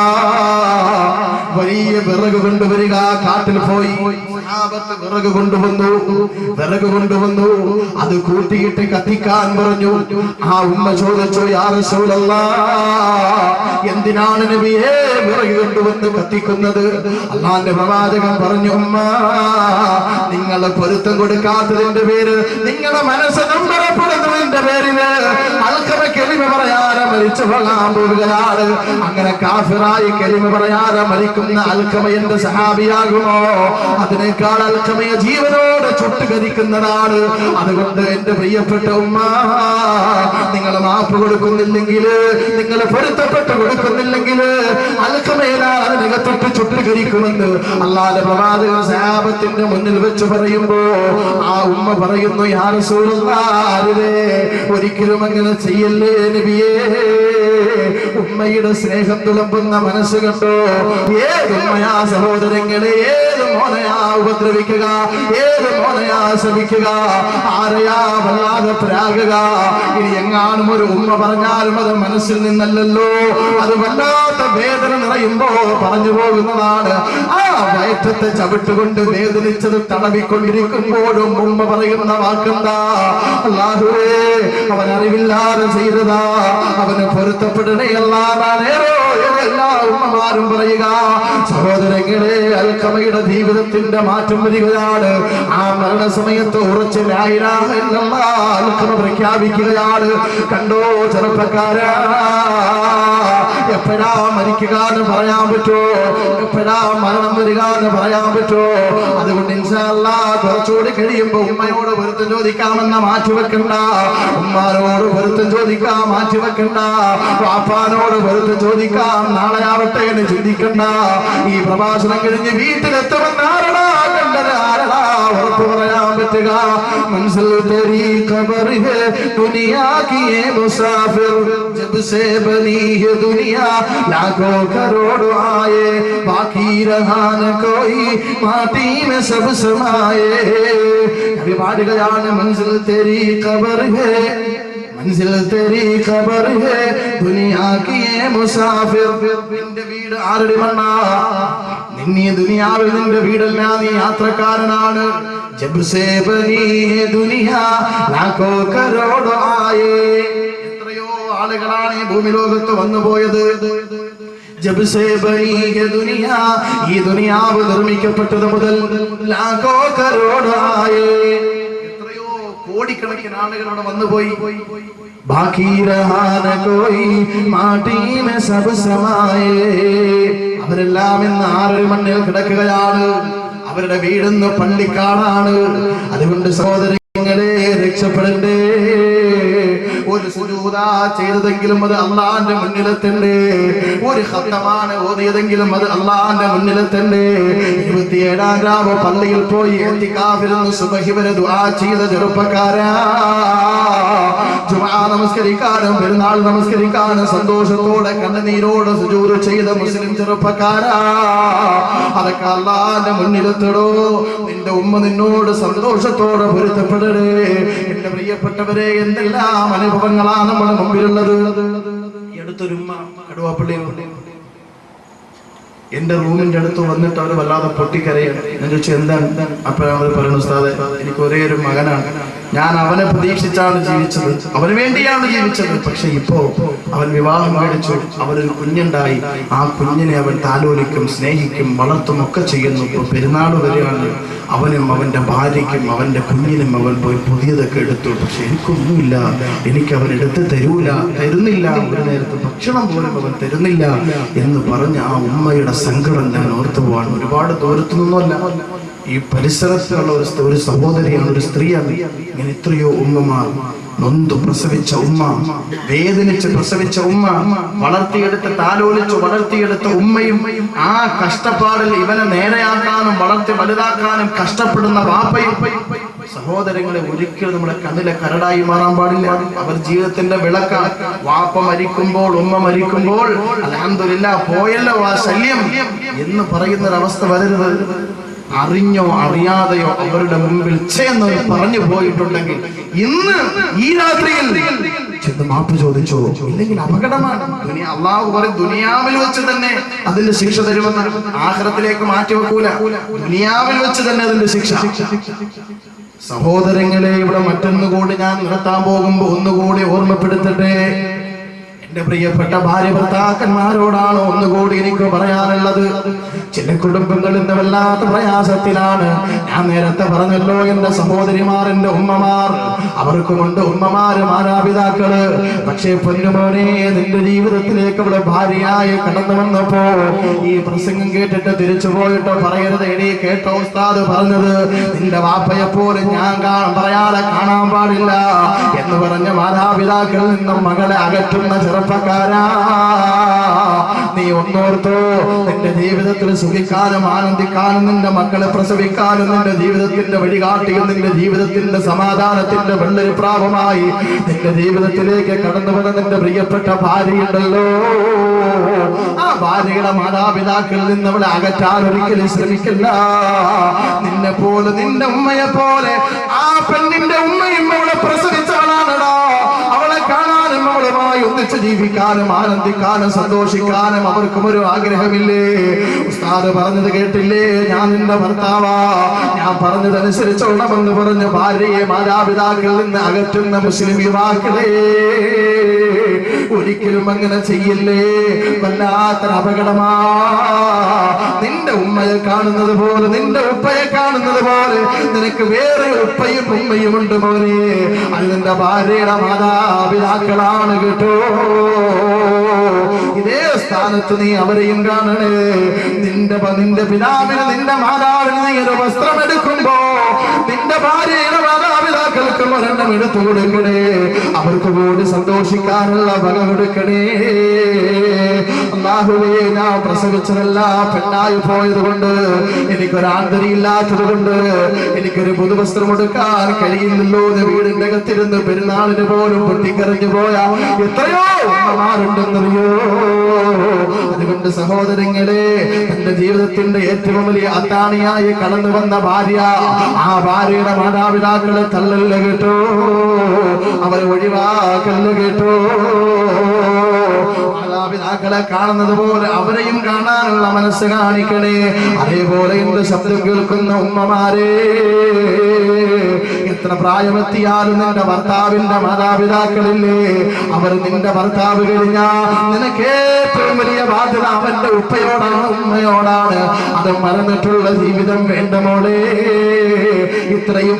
വലിയ വിറക് കൊണ്ടുവരിക. കാട്ടിൽ പോയി സഹാബത്ത് വിറക് കൊണ്ടുവന്നു. അത് കൂട്ടിയിട്ട് കത്തിക്കാൻ പറഞ്ഞു. ആ ഉമ്മ ചോദിച്ചു, യാ റസൂലല്ലാഹ്, എന്തിനാണ് നബിയേ വിറക് കൊണ്ടുവന്ന് കത്തിക്കുന്നത്? അള്ളാന്റെ പ്രവാചകൻ പറഞ്ഞു, ഉമ്മ, നിങ്ങളെ പൊരുത്തം കൊടുക്കാത്തതിന്റെ പേര്, നിങ്ങളുടെ മനസ്സ് നമ്പരപ്പെടുന്നതിന്റെ പേരില് അൽഖമ കലിമ പറയാതെ മരിച്ചു പോകാൻ പോവുകയാണ്. അങ്ങനെ കാഫിറായി കലിമ പറയാതെ മരിക്കുന്ന അൽഖമ എന്റെ സഹാബിയാകുമോ? അതിനേക്കാൾ അൽഖമയെ ജീവനോടെ ചുട്ടുകരിക്കുന്നതാണ്. അതുകൊണ്ട് എന്റെ പ്രിയപ്പെട്ട ഉമ്മ, നിങ്ങൾ മാപ്പ് കൊടുക്കുന്നില്ലെങ്കിൽ, നിങ്ങൾ പൊരുത്തപ്പെട്ട് കൊടുക്കുന്നില്ലെങ്കിൽ അൽഖമയിലാണ് നികത്തൊട്ട് ചുട്ടുകരിക്കുമെന്ന് അല്ലാഹുവിന്റെ പ്രവാചകൻ സഹാബത്തിന്റെ മുന്നിൽ വെച്ച് പറയുമ്പോ ആ ഉമ്മ പറയുന്നു, യാ റസൂലല്ലാഹ്, ഒരിക്കലും അങ്ങനെ ചെയ്യല്ലേ നബിയേ. ഉമ്മയുടെ സ്നേഹം തുളുമ്പുന്ന മനസ്സ് കണ്ടോ? ഏതുമ്മയാ സഹോദരങ്ങളെ, ഏത് മോനയാ ഉപദ്രവിക്കുക, ഏത് മോനയാ ശ്രമിക്കുക, ആരെയാ വല്ലാതെ പ്രാകുക? ഇനി എങ്ങാനും ഒരു ഉമ്മ പറഞ്ഞാലും അത് മനസ്സിൽ നിന്നല്ലല്ലോ, അത് വല്ലാത്ത വേദന നിറയുമ്പോ പറഞ്ഞു പോകുന്നതാണ്. ആ വയറ്റത്തെ ചവിട്ടുകൊണ്ട് വേദനിച്ചത് തടവിക്കൊണ്ടിരിക്കുമ്പോഴും ഉമ്മ പറയുന്ന വാക്കെന്താ? അല്ലാഹുവേ, അവൻ അറിവില്ലാതെ ചെയ്തതാ, അവന് പൊരുത്തപ്പെടണേ അല്ലാതാണേരോ എല്ലാ ഉമ്മമാരും പറയുക. സഹോദരങ്ങളെ, അൽഖമയുടെ ജീവിതത്തിന്റെ മാറ്റം വരികയാണ്. ആ മരണസമയത്ത് ഉറച്ച് ലാ ഇലാഹ ഇല്ലല്ലാഹ് അൽഖമ പ്രഖ്യാപിക്കുകയാണ്. കണ്ടോ ചെറുപ്പക്കാരാ, എപ്പോഴാ മരിക്കുക എന്ന് പറയാൻ പറ്റുമോ? എപ്പോഴാ മരണം വരിക എന്ന് പറയാൻ പറ്റുമോ? അതുകൊണ്ട് ഇൻഷാ അല്ലാഹ് കുറച്ചുകൂടി കഴിയുമ്പോ ഉമ്മയോട് പൊരുത്തം ചോദിക്കാമെന്ന മാറ്റിവെക്കണ്ട, ഉമ്മാനോട് പൊരുത്തം ചോദിക്കാൻ മാറ്റിവെക്കണ്ട, വാപ്പാനോട് പൊരുത്തം ചോദിക്കാൻ നാളെ ആവട്ടെ എന്ന് ചിന്തിക്കണ്ട. ഈ പ്രഭാഷണം കഴിഞ്ഞ് വീട്ടിലെത്തുമെന്ന് ആരടാ കണ്ടത്? ആരടാ ഉറപ്പ് പറയാൻ പറ്റുക? മനസ്സിൽ തെരീ ഖബർ ഹേ ദുനിയാ കി യേ മുസാഫിർ, ജബ് സേ ബനി ഹേ ദുനിയാ ലാഖോ കരോട് ആയേ, ബാക്കി രഹാ ന കോയി മാട്ടി മേ സബ് സമായേ. കവി പാടുകയാണ്, മനസ്സിൽ തെരീ ഖബർ ഹേ, मंजिल तेरी खबर है दुनिया की ये मुसाफिर. നിന്റെ വീട് ആരുടെ മണ്ണാ? നിന്നെ ദുനിയാവിൽ നിന്റെ വീടല്ല, നീ യാത്രക്കാരനാണ്. ജബ് സേ ബനി ഹേ ദുനിയാ ലാഖോ കരോടോ ആയേ. എത്രയോ ആളുകളാണ് ഈ ഭൂമി ലോകത്ത് വന്നുപോയത്. ജബ് സേ ബനി ഹേ ദുനിയാ, ഈ ദുനിയാവ് നിർമ്മിക്കപ്പെട്ടത് മുതൽ ലാഖോ കരോടോ ആയേ, കോടിക്കണക്കിന് ആളുകൾ അവിടെ വന്നുപോയി. ബാക്കി രഹാന കോയി മാട്ടി മേ സബ് സമായേ. അവരെല്ലാം ഇന്ന് ആറടി മണ്ണിൽ കിടക്കുകയാണ്. അവരുടെ വീടിന്ന് പള്ളിക്കാടാണ്. അതുകൊണ്ട് സഹോദരങ്ങളെ, രക്ഷപ്പെടണ്ടേ? ഒരു സുജൂദ് ദുആ ചെയ്തതെങ്കിലും അത് അള്ളാന്റെ മുന്നിലെത്തണ്ടേ, ഒരു ഖത്തമാണ് ഓതിയതെങ്കിലും അത് അള്ളാന്റെ മുന്നിലെത്തണ്ടേ. 27-ാം രാവ് പള്ളിയിൽ പോയി ഇഅ്തികാഫിരുന്ന് സുബ്ഹി വരെ ദുആ ചെയ്ത ചെറുപ്പക്കാരാ, ജുമാ നമസ്കരിക്കാനും പെരുന്നാൾ നമസ്കരിക്കാനും സന്തോഷത്തോടെ കണ്ണുനീരോടെ സുജൂദ് ചെയ്ത മുസ്ലിം ചെറുപ്പക്കാരാ, അതൊക്കെ അള്ളാന്റെ മുന്നിലെത്തടോ. നിന്റെ ഉമ്മ നിന്നോട് സന്തോഷത്തോടെ പൊരുത്തപ്പെടണേ. എന്റെ പ്രിയപ്പെട്ടവരെ, എന്തെല്ലാം അനുഭവങ്ങളാണ് നമ്മുടെ മുമ്പിലുള്ളത്. അടുത്തൊരു ഉമ്മ കടുവാപ്പള്ളി എന്റെ റൂമിന്റെ അടുത്ത് വന്നിട്ട് അവർ വല്ലാതെ പൊട്ടിക്കരയാണ്. ഞാൻ ചോദിച്ചു എന്താണ്? അപ്പോൾ അവർ പറയുന്നു, ഉസ്താദേ, എനിക്ക് ഒരേ ഒരു മകനാണ്, ഞാൻ അവനെ പ്രതീക്ഷിച്ചാണ് ജീവിച്ചത്, അവന് വേണ്ടിയാണ് ജീവിച്ചത്. പക്ഷെ ഇപ്പോ അവൻ വിവാഹം കഴിച്ചു, അവനൊരു കുഞ്ഞുണ്ടായി, ആ കുഞ്ഞിനെ അവൻ താലോലിക്കും, സ്നേഹിക്കും, വളർത്തും ഒക്കെ ചെയ്യുന്നു. ഇപ്പൊ പെരുന്നാൾ വരെയാണ്, അവനും അവന്റെ ഭാര്യയ്ക്കും അവന്റെ കുഞ്ഞിനും അവൻ പോയി പുതിയതൊക്കെ എടുത്തു. പക്ഷെ എനിക്കൊന്നുമില്ല, എനിക്ക് അവൻ എടുത്ത് തരുന്നില്ല, ഒരു നേരത്തെ ഭക്ഷണം പോലും അവൻ തരുന്നില്ല എന്ന് പറഞ്ഞ് ആ ഉമ്മയുടെ സങ്കടം ഞാൻ ഓർത്തു പോവാണ്. ഒരുപാട് ദൂരത്തു നിന്നുമല്ല, ഈ പരിസരത്തുള്ള ഒരു സഹോദരിയാണ്, ഒരു സ്ത്രീയാണ്. ഇങ്ങനെ എത്രയോ ഉമ്മമാർ, നൊന്തു പ്രസവിച്ച ഉമ്മ, വേദനിച്ച് പ്രസവിച്ച ഉമ്മ, വളർത്തിയെടുത്ത് താലോലിച്ച് വളർത്തിയെടുത്ത ഉമ്മയും ആ കഷ്ടപ്പാടിൽ ഇവനെ നേരെയാക്കാനും വളർത്തി വലുതാക്കാനും കഷ്ടപ്പെടുന്ന വാപ്പയും. സഹോദരങ്ങളെ, ഒരിക്കലും നമ്മുടെ കണ്ണിലെ കരടായി മാറാൻ പാടില്ല. അവർ ജീവിതത്തിന്റെ വിളക്കാണ്. വാപ്പ മരിക്കുമ്പോൾ, ഉമ്മ മരിക്കുമ്പോൾ അൽഹംദുലില്ലാഹ് പോയല്ലോ ആ ശല്യം എന്ന് പറയുന്നൊരവസ്ഥ വരരുത്. അറിഞ്ഞോ അറിയാതെയോ അവരുടെ മുമ്പിൽ ചേർന്ന് പറഞ്ഞു പോയിട്ടുണ്ടെങ്കിൽ ഇന്ന് ഈ രാത്രിയിൽ ചെന്ന് മാപ്പ് ചോദിച്ചോ, ഇല്ലെങ്കിൽ അപകടമാണ്. അള്ളാഹു പറയും, ദുനിയാവിൽ വെച്ച് തന്നെ അതിന്റെ ശിക്ഷ തരുമെന്ന്. ആഖിറത്തിലേക്ക് മാറ്റിവെക്കൂല, ദുനിയാവിൽ വെച്ച് തന്നെ അതിന്റെ ശിക്ഷ. സഹോദരങ്ങളെ, ഇവിടെ മറ്റൊന്നുകൂടി ഞാൻ നിർത്താൻ പോകുമ്പോ ഒന്നുകൂടി ഓർമ്മപ്പെടുത്തട്ടെ. എന്റെ പ്രിയപ്പെട്ട ഭാര്യ ഭർത്താക്കന്മാരോടാണ് ഒന്നുകൂടി എനിക്ക് പറയാനുള്ളത്. ചില കുടുംബങ്ങൾ ഇന്ന് വല്ലാത്ത പ്രയാസത്തിലാണ്. ഞാൻ നേരത്തെ പറഞ്ഞല്ലോ, എന്റെ സഹോദരിമാർ, എന്റെ ഉമ്മമാർ, അവർക്കുമുണ്ട് ഉമ്മമാര്, മാതാപിതാക്കള്. പക്ഷേ പൊന്നുമോനെ, നിന്റെ ജീവിതത്തിലേക്ക് അവിടെ ഭാര്യയായി കടന്നു വന്നപ്പോ ഈ പ്രസംഗം കേട്ടിട്ട് തിരിച്ചു പോയിട്ട് പറയരുത്, എടീ കേട്ടോ ഉസ്താദ് പറഞ്ഞത്, നിന്റെ വാപ്പയെ പോലെ ഞാൻ പറയാതെ കാണാൻ പാടില്ല എന്ന് പറഞ്ഞ മാതാപിതാക്കളിൽ നിന്നും മകളെ അകറ്റുന്ന ചെറുപ്പക്കാരാ, നീ ഒന്നോർത്തോ, നിന്റെ ജീവിതത്തിൽ സുഖിക്കാനും ആനന്ദിക്കാനും നിന്റെ മക്കളെ പ്രസവിക്കാനും നിന്റെ ജീവിതത്തിന്റെ വഴികാട്ടിയും നിന്റെ ജീവിതത്തിന്റെ സമാധാനത്തിന്റെ വെള്ളരിപ്രാവുമായി നിന്റെ ജീവിതത്തിലേക്ക് കടന്നു വന്ന നിന്റെ പ്രിയപ്പെട്ട ഭാര്യയുണ്ടല്ലോ, ആ ഭാര്യയുടെ മാതാപിതാക്കളിൽ നിന്ന് അവളെ അകറ്റാൻ ഒരിക്കലും ശ്രമിക്കില്ല. നിന്നെ പോലെ, നിന്റെ ഉമ്മയെ പോലെ ആ പെണ്ണിന്റെ ഉമ്മയും അവളെ പ്രസവിച്ചാളാണടാ. അവളെ കാണാനും അവളുമായി ഒന്നിച്ച് ജീവിക്കാനും ആനന്ദിക്കാനും സന്തോഷിക്കാനും അവർക്കും ഒരു ആഗ്രഹമില്ലേ? ഉസ്താദ് പറഞ്ഞത് കേട്ടില്ലേ? ഞാൻ നിന്റെ ഭർത്താവാ, ഞാൻ പറഞ്ഞതനുസരിച്ചോണമെന്ന് പറഞ്ഞ് ഭാര്യയെ മാതാപിതാക്കളിൽ നിന്ന് അകറ്റുന്ന മുസ്ലിം യുവാക്കളെ, ഒരിക്കലും അങ്ങനെ ചെയ്യില്ലേ. വല്ലാത്തൊരു അപകടമാ. നിന്റെ ഉമ്മയെ കാണുന്നത് പോലെ, നിന്റെ ഉപ്പയെ കാണുന്നത് പോലെ നിനക്ക് വേറെ ഉപ്പയും ഉമ്മയും ഉണ്ട് മോനെ. അത് നിന്റെ ഭാര്യയുടെ മാതാപിതാക്കളാണ് കേട്ടോ. ഇതേ സ്ഥാനത്ത് നീ അവരെയും കാണണേ. നിന്റെ പിതാവിന്, നിന്റെ മാതാവിന് നീ ഒരു വസ്ത്രം എടുക്കുമ്പോ നിന്റെ ഭാര്യയുടെ മാതാപിതാക്കൾക്ക് ഒരെണ്ണം എടുത്തു കൊടുക്കണേ. അവർക്ക് കൂടി സന്തോഷിക്കാനുള്ള വക കൊടുക്കണേ. അല്ലാഹുവേ, ഞാൻ പ്രസവിച്ചതല്ല, പെണ്ണായി പോയത് കൊണ്ട്, എനിക്കൊരാന്തരിയില്ലാത്തത് കൊണ്ട്, എനിക്കൊരു പുതുവസ്ത്രം എടുക്കാൻ കഴിയുന്നില്ലോ എന്ന് വീടിന്റെ അകത്തിരുന്ന് പെരുന്നാളിന് പോലും പൊട്ടിക്കറിഞ്ഞു പോയ എത്രയോ ഉമ്മമാരുണ്ടെന്നറിയോ. അതുകൊണ്ട് സഹോദരങ്ങളെ, എന്റെ ജീവിതത്തിന്റെ ഏറ്റവും വലിയ അത്താണിയായി കടന്നു വന്ന ഭാര്യ, ആ ഭാര്യയുടെ മാതാപിതാക്കളെ തള്ളല്ല കേട്ടോ, അവരെ ഒഴിവാക്കല്ല കേട്ടോ. മാതാപിതാക്കളെ കാണുന്നത് പോലെ അവരെയും കാണാനുള്ള മനസ്സ് കാണിക്കണേ. അതേപോലെ എന്റെ ശബ്ദം കേൾക്കുന്ന ഉമ്മമാരെ, എത്ര പ്രായമെത്തിയാലും നിന്റെ ഭർത്താവിന്റെ മാതാപിതാക്കളില്ലേ, അവർ നിന്റെ ഭർത്താവ് കഴിഞ്ഞാ നിനക്ക് ഏറ്റവും വലിയ ബാധ്യത അവന്റെ ഉപ്പയോടാണ്, ഉമ്മയോടാണ്. അത് മറന്നിട്ടുള്ള ജീവിതം വേണ്ട മോളെ. ഇത്രയും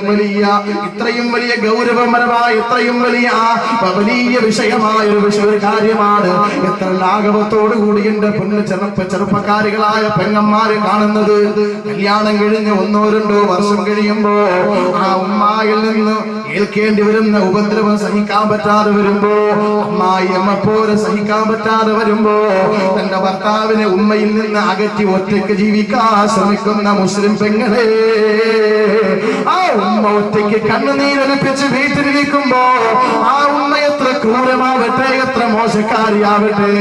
വലിയ ഗൗരവപരമായ, ഇത്രയും വലിയ വിഷയമായ ഒരു കാര്യമാണ്. എത്ര ലാഘവത്തോടു കൂടി എന്റെ പൊന്നു ചെറുപ്പക്കാരികളായ പെങ്ങന്മാര് കാണുന്നത്. കല്യാണം കഴിഞ്ഞ് 1-2 വർഷം കഴിയുമ്പോ ആ ഉമ്മായ ഭർത്താവിൽ നിന്ന് ഏൽക്കേണ്ടി വരുന്ന ഉപദ്രവം സഹിക്കാൻ പറ്റാതെ വരുമ്പോ, അമ്മായിയമ്മ പോലെ സഹിക്കാൻ പറ്റാതെ വരുമ്പോ, തന്റെ ഭർത്താവിനെ ഉമ്മയിൽ നിന്ന് അകറ്റി ഒറ്റയ്ക്ക് ജീവിക്കാൻ ശ്രമിക്കുന്ന മുസ്ലിം പെങ്ങളെ, ആ ഉമ്മ ഒറ്റയ്ക്ക് കണ്ണുനീരൊലിപ്പിച്ച് വീട്ടിലിരിക്കുമ്പോ, ആ ഉമ്മ എത്ര ക്രൂരമാവട്ടെ, എത്ര മോശക്കാരിയാവട്ടെ,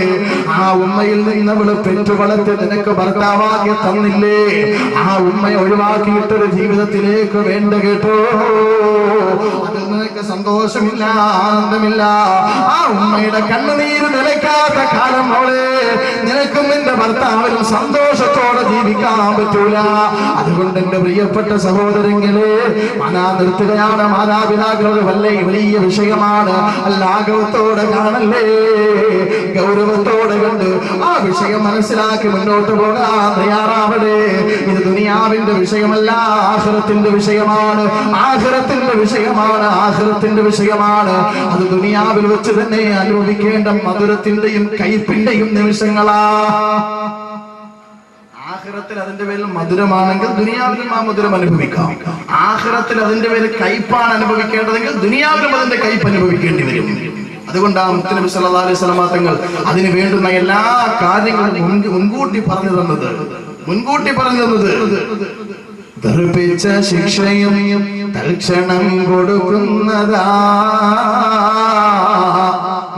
ആ ഉമ്മയിൽ നിന്ന് അവള് പെറ്റു വളർത്തി നിനക്ക് ഭർത്താവാക്കി തന്നില്ലേ, ആ ഉമ്മയെ ഒഴിവാക്കിയിട്ടൊരു ജീവിതത്തിലേക്ക് വേണ്ട കേട്ടോ, അതിൽ നിനക്ക് സന്തോഷമില്ല, ആനന്ദമില്ല. ആ ഉമ്മയുടെ കണ്ണുനീര് നിലയ്ക്കാത്ത കാലം മോളെ നിനക്കും നിന്റെ ഭർത്താവിനും സന്തോഷത്തോടെ ജീവിക്കാൻ പറ്റൂല. അതുകൊണ്ട് എന്റെ പ്രിയപ്പെട്ട സഹോദരങ്ങളെ, മനാ നിർത്തുകയാണ്. മാതാപിതാക്കളുടെ വലിയ വിഷയമാണ്. ലാഘവത്തോടെ കാണല്ലേ, ഗൗരവത്തോടെ കണ്ട് ആ വിഷയം മനസ്സിലാക്കി മുന്നോട്ട് പോകാൻ തയ്യാറാവട്ടെ. ഇത് ദുനിയാവിന്റെ വിഷയമല്ല, ആഖിറത്തിന്റെ വിഷയമാണ്. ആഖിറത്തിന്റെ വിഷയമാണ്, ആഖിറത്തിന്റെ വിഷയമാണ്. അത് ദുനിയാവിൽ വെച്ച് തന്നെ അനുഭവിക്കേണ്ട മധുരത്തിന്റെയും കയ്പിന്റെയും നിമിഷങ്ങളാ. ആഖിറത്തിൽ അതിന്റെ പേരിൽ മധുരമാണെങ്കിൽ ദുനിയാവിലും ആ മധുരം അനുഭവിക്കാം. ആഖിറത്തിൽ അതിന്റെ പേരിൽ കയ്പാണ് അനുഭവിക്കേണ്ടതെങ്കിൽ ദുനിയാവിലും അതിന്റെ കയ്പ് അനുഭവിക്കേണ്ടി വരും. അതുകൊണ്ടാണ് മുത്തനബി സല്ലല്ലാഹു അലൈഹി വസല്ലം തങ്ങൾ അതിന് വേണ്ടുന്ന എല്ലാ കാര്യങ്ങളും മുൻകൂട്ടി പറഞ്ഞു തന്നത്. തെറിപ്പിച്ച ശിക്ഷയും തൽക്ഷണം കൊടുക്കുന്നതാ,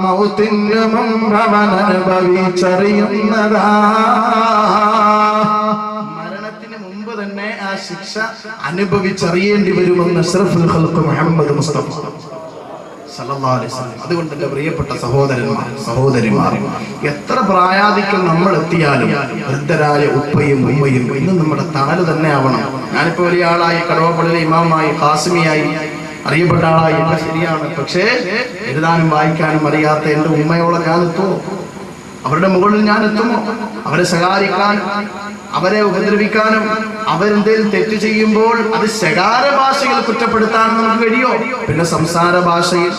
മൗത്തിന്റെ മുമ്പ് അവൻ അനുഭവിച്ചറിയുന്നതാ. മരണത്തിന് മുമ്പ് തന്നെ ആ ശിക്ഷ അനുഭവിച്ചറിയേണ്ടി വരുമെന്ന് അഷ്റഫുൽ ഖൽഖ് മുഹമ്മദ് മുസ്തഫ സല്ലല്ലാഹു അലൈഹി വസല്ലം. അതുകൊണ്ട് എന്റെ പ്രിയപ്പെട്ട സഹോദരിമാർ, എത്ര പ്രായാധിക്യം നമ്മൾ എത്തിയാലും വൃദ്ധരായ ഉപ്പയും ഉമ്മയും ഇന്നും നമ്മുടെ തണല് തന്നെ ആവണം. ഞാനിപ്പോ വലിയ ആളായി, കടവപ്പള്ളിയിലെ ഇമാമായി, ഖാസിമിയായി, അറിയപ്പെട്ട ആളായി, ഒക്കെ ശരിയാണ്. പക്ഷേ എഴുതാനും വായിക്കാനും അറിയാത്ത എന്റെ ഉമ്മയോളം ഞാൻ എത്തുമോ? അവരുടെ മുകളിൽ ഞാൻ എത്തുമോ? അവരെ സഹായിക്കാനും അവരെ ഉപദ്രവിക്കാനും അവരെന്തേലും തെറ്റ് ചെയ്യുമ്പോൾ അത് ശകാര ഭാഷയിൽ കുറ്റപ്പെടുത്താനും നമുക്ക് കഴിയോ? പിന്നെ സംസാര ഭാഷയിൽ,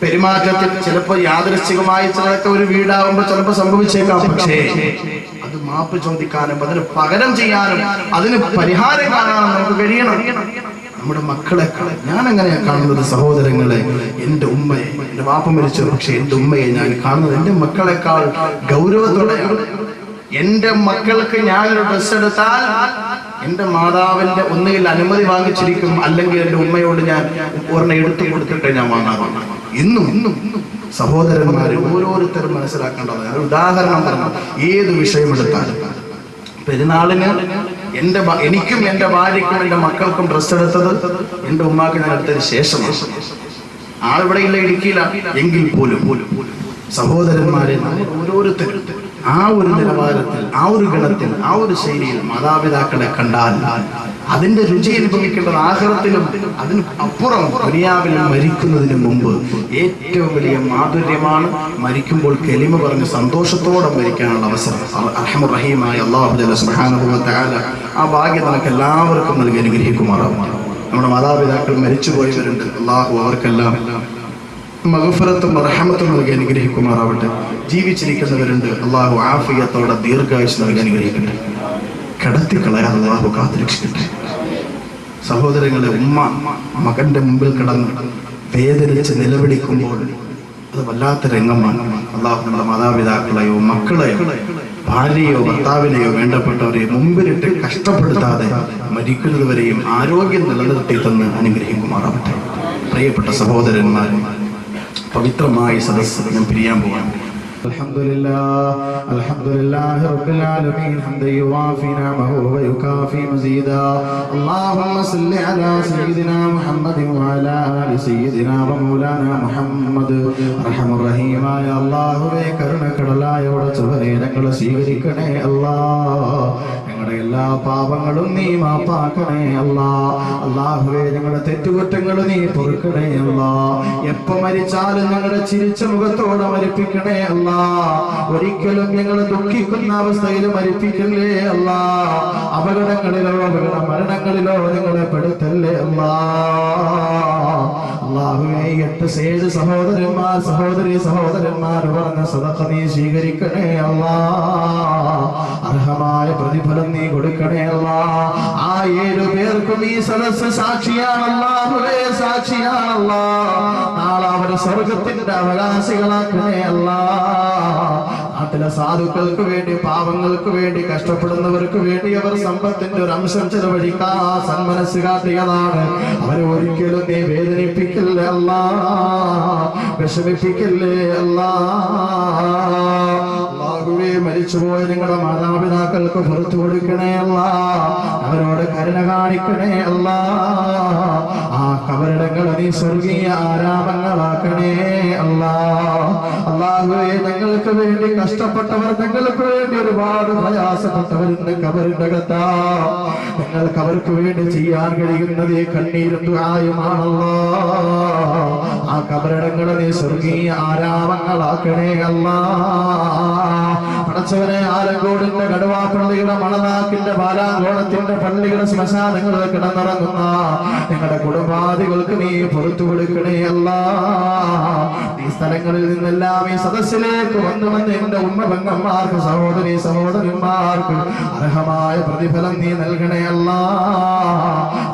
പെരുമാറ്റത്തിൽ ചിലപ്പോൾ യാദൃശ്ചികമായി ചിലതൊക്കെ ഒരു വീടാവുമ്പോൾ ചിലപ്പോൾ സംഭവിച്ചേക്കാം. പക്ഷേ അത് മാപ്പ് ചോദിക്കാനും അതിന് പകരം ചെയ്യാനും അതിന് പരിഹാരം കാണാനും നമുക്ക് കഴിയണം. നമ്മുടെ മക്കളെ ഞാൻ എങ്ങനെയാ കാണുന്നത് സഹോദരങ്ങളെ? എന്റെ ഉമ്മയെ, എന്റെ വാപ്പ മരിച്ചു, പക്ഷെ എന്റെ ഉമ്മയെ ഞാൻ കാണുന്നത് എന്റെ മക്കളെക്കാൾ ഗൗരവത്തോടെയാണ്. എന്റെ മക്കൾക്ക് ഞാനൊരു ഡ്രസ് എടുത്താൽ എന്റെ മാതാവിന്റെ ഒന്നുകിൽ അനുമതി വാങ്ങിച്ചിരിക്കും, അല്ലെങ്കിൽ എന്റെ ഉമ്മയോട് ഞാൻ ഒരെണ്ണം എടുത്തു കൊടുത്തിട്ട് ഞാൻ വാങ്ങാറുണ്ട്. ഇന്നും സഹോദരന്മാര് ഓരോരുത്തരും മനസ്സിലാക്കേണ്ടത്. ഉദാഹരണം പറഞ്ഞു, ഏത് വിഷയമെടുത്താലും പെരുന്നാളിന് എനിക്കും എന്റെ ഭാര്യയ്ക്കും എന്റെ മക്കൾക്കും ഡ്രസ് എടുത്തത് എന്റെ ഉമ്മാക്ക് ഞാൻ എടുത്തതിന് ശേഷമാണ്. ആളിവിടെ ഇല്ല, ഇടുക്കിയില്ല, എങ്കിൽ പോലും സഹോദരന്മാരെ ഓരോരുത്തരും ആ ഒരു നിലവാരത്തിൽ, ആ ഒരു ഗണത്തിൽ, ആ ഒരു ശൈലിയിൽ മാതാപിതാക്കളെ കണ്ടാൽ അതിന്റെ രുചി അനുഭവിക്കേണ്ടത് ആഖിറത്തിലും അതിന് അപ്പുറം ദുനിയാവിലും മരിക്കുന്നതിന് മുമ്പ് ഏറ്റവും വലിയ മാധുര്യമാണ് മരിക്കുമ്പോൾ കലിമ പറഞ്ഞ് സന്തോഷത്തോടെ മരിക്കാനുള്ള അവസരം. അർഹമുർ റഹീമായ അല്ലാഹു സുബ്ഹാനഹു വ തആല ആ ഭാഗ്യം നമുക്ക് എല്ലാവർക്കും നൽകി അനുഗ്രഹിക്കുമാറാവും. നമ്മുടെ മാതാപിതാക്കൾ മരിച്ചുപോയവരുണ്ട്, അല്ലാഹു അവർക്കെല്ലാം മഗ്ഫിറത്തും റഹ്മത്തും നൽകി അനുഗ്രഹിക്കുമാറാവട്ടെ. ജീവിച്ചിരിക്കുന്നവരുണ്ട്, അല്ലാഹു ആഫിയത്തോടെ ദീർഘായുസ് നൽകി അനുഗ്രഹിക്കട്ടെ. കിടത്തിക്കളയാൻ അല്ലാഹു കാത്തുരക്ഷിക്കട്ടെ. സഹോദരങ്ങളെ, ഉമ്മ മകന്റെ മുമ്പിൽ കിടന്ന് വേദനിച്ച് നിലവിളിക്കുമ്പോൾ അത് വല്ലാത്ത രംഗമാണ്. അല്ലാഹു നമ്മുടെ മാതാപിതാക്കളെയോ മക്കളെയോ ഭാര്യയോ ഭർത്താവിനെയോ വേണ്ടപ്പെട്ടവരെയോ മുമ്പിലിട്ട് കഷ്ടപ്പെടുത്താതെ മരിക്കുന്നതുവരെയും ആരോഗ്യം നിലനിർത്തി തന്ന് അനുഗ്രഹിക്കുമാറാവട്ടെ. പ്രിയപ്പെട്ട സഹോദരന്മാരെ, പവിത്രമായ സദസ്സ് ഞാൻ പിരിയാൻ പോവാണ്. الحمد لله رب العالمين حمدا يوافي نعمه ويكافي مزيدا. اللهم صل على سيدنا محمد وعلى آل سيدنا ومولانا محمد. അർഹമ റഹീമായ അല്ലാഹുവേ, കരുണക്കടലായ ഉടച്ചവനെ ഞങ്ങളെ സ്വീകരിക്കണേ അല്ലാഹ്. ഞങ്ങളുടെ എല്ലാ പാപങ്ങളും നീ മാപ്പാക്കണേ അല്ലാഹ്. അല്ലാഹുവേ, ഞങ്ങളുടെ തെറ്റുകുറ്റങ്ങൾ നീ പൊറുക്കണേ അല്ലാഹ്. എപ്പോ മരിച്ചാലും ഞങ്ങളുടെ ചിരിച്ച മുഖത്തോടെ മരിപ്പിക്കണേ അല്ലാഹ്. ഒരിക്കലും ഞങ്ങൾ ദുഃഖിക്കുന്ന അവസ്ഥയിൽ മരിപ്പിക്കല്ലേ അല്ലാഹ്. അപകട മരണങ്ങളിലോ ഞങ്ങളെ പെടുത്തല്ലേ അല്ലാഹ്. അല്ലാഹുവേ, 8 സഹോദരന്മാർ പറഞ്ഞ സദഖ നീ സ്വീകരിക്കണേ അല്ലാഹ്. അർഹമായ പ്രതിഫലം നീ കൊടുക്കണേ അല്ലാ. ആ 7 പേർക്കും ഈ സദസ്സ് സാക്ഷിയാണല്ലാ, സാക്ഷിയാണല്ലാ. നാളെ അവർ സ്വർഗത്തിന്റെ അവകാശികളാക്കണേ അല്ലാ. നാട്ടിലെ സാധുക്കൾക്ക് വേണ്ടി, പാവങ്ങൾക്ക് വേണ്ടി, കഷ്ടപ്പെടുന്നവർക്ക് വേണ്ടി അവർ സമ്പത്തിന്റെ ഒരു അംശം ചെലവഴിക്കാൻ സന്മനസ് കാട്ടിയതാണ്. അവരെ ഒരിക്കലും നീ വേദനിപ്പിക്കില്ലേ അല്ലാ, വിഷമിപ്പിക്കില്ലേ അല്ലാ. അല്ലാഹുവേ, മരിച്ചുപോയ നിങ്ങളുടെ മാതാപിതാക്കൾക്ക് പുറത്തു കൊടുക്കണേ അല്ലാ, അവരോട് കരുണ കാണിക്കണേ അല്ലാ. ആ കബറിടങ്ങൾ നീ സ്വർഗീയ ആരാമങ്ങളാക്കണേ അല്ലാ. അല്ലാഹുവേ, ഞങ്ങൾക്ക് വേണ്ടി കഷ്ടപ്പെട്ടവർ, ഞങ്ങൾക്ക് വേണ്ടി ഒരുപാട് പ്രയാസപ്പെട്ടവർ ഇന്ന് കബറിന്റെ അകത്താ. ഞങ്ങൾക്ക് അവർക്ക് വേണ്ടി ചെയ്യാൻ കഴിയുന്നത് കണ്ണീരും ദുആയുമാണല്ലോ. ആ കബറിടങ്ങൾ നീ സ്വർഗീയ ആരാമങ്ങളാക്കണേ അല്ലാ. പടച്ചവനെ, ആലങ്കോടിന്റെ കടുവാപ്പള്ളിയുടെ, മണനാക്കിന്റെ, ബാലാങ്കോണത്തിന്റെ പള്ളിയുടെ ശ്മശാനങ്ങളിൽ കിടന്നിറങ്ങുന്ന ഞങ്ങളുടെ കുടുംബാദികൾക്ക് നീ പുറത്തു കൊടുക്കണേ അല്ലാ. ഈ സ്ഥലങ്ങളിൽ നിന്നെല്ലാം ഈ സദസ്സിലേക്ക് വന്ന് എന്റെ ഉമ്മ പെങ്ങന്മാർക്ക്, സഹോദരി സഹോദരന്മാർക്ക് അർഹമായ പ്രതിഫലം നീ നൽകണേ അല്ലാ,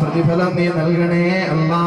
പ്രതിഫലം നീ നൽകണേ അല്ലാ.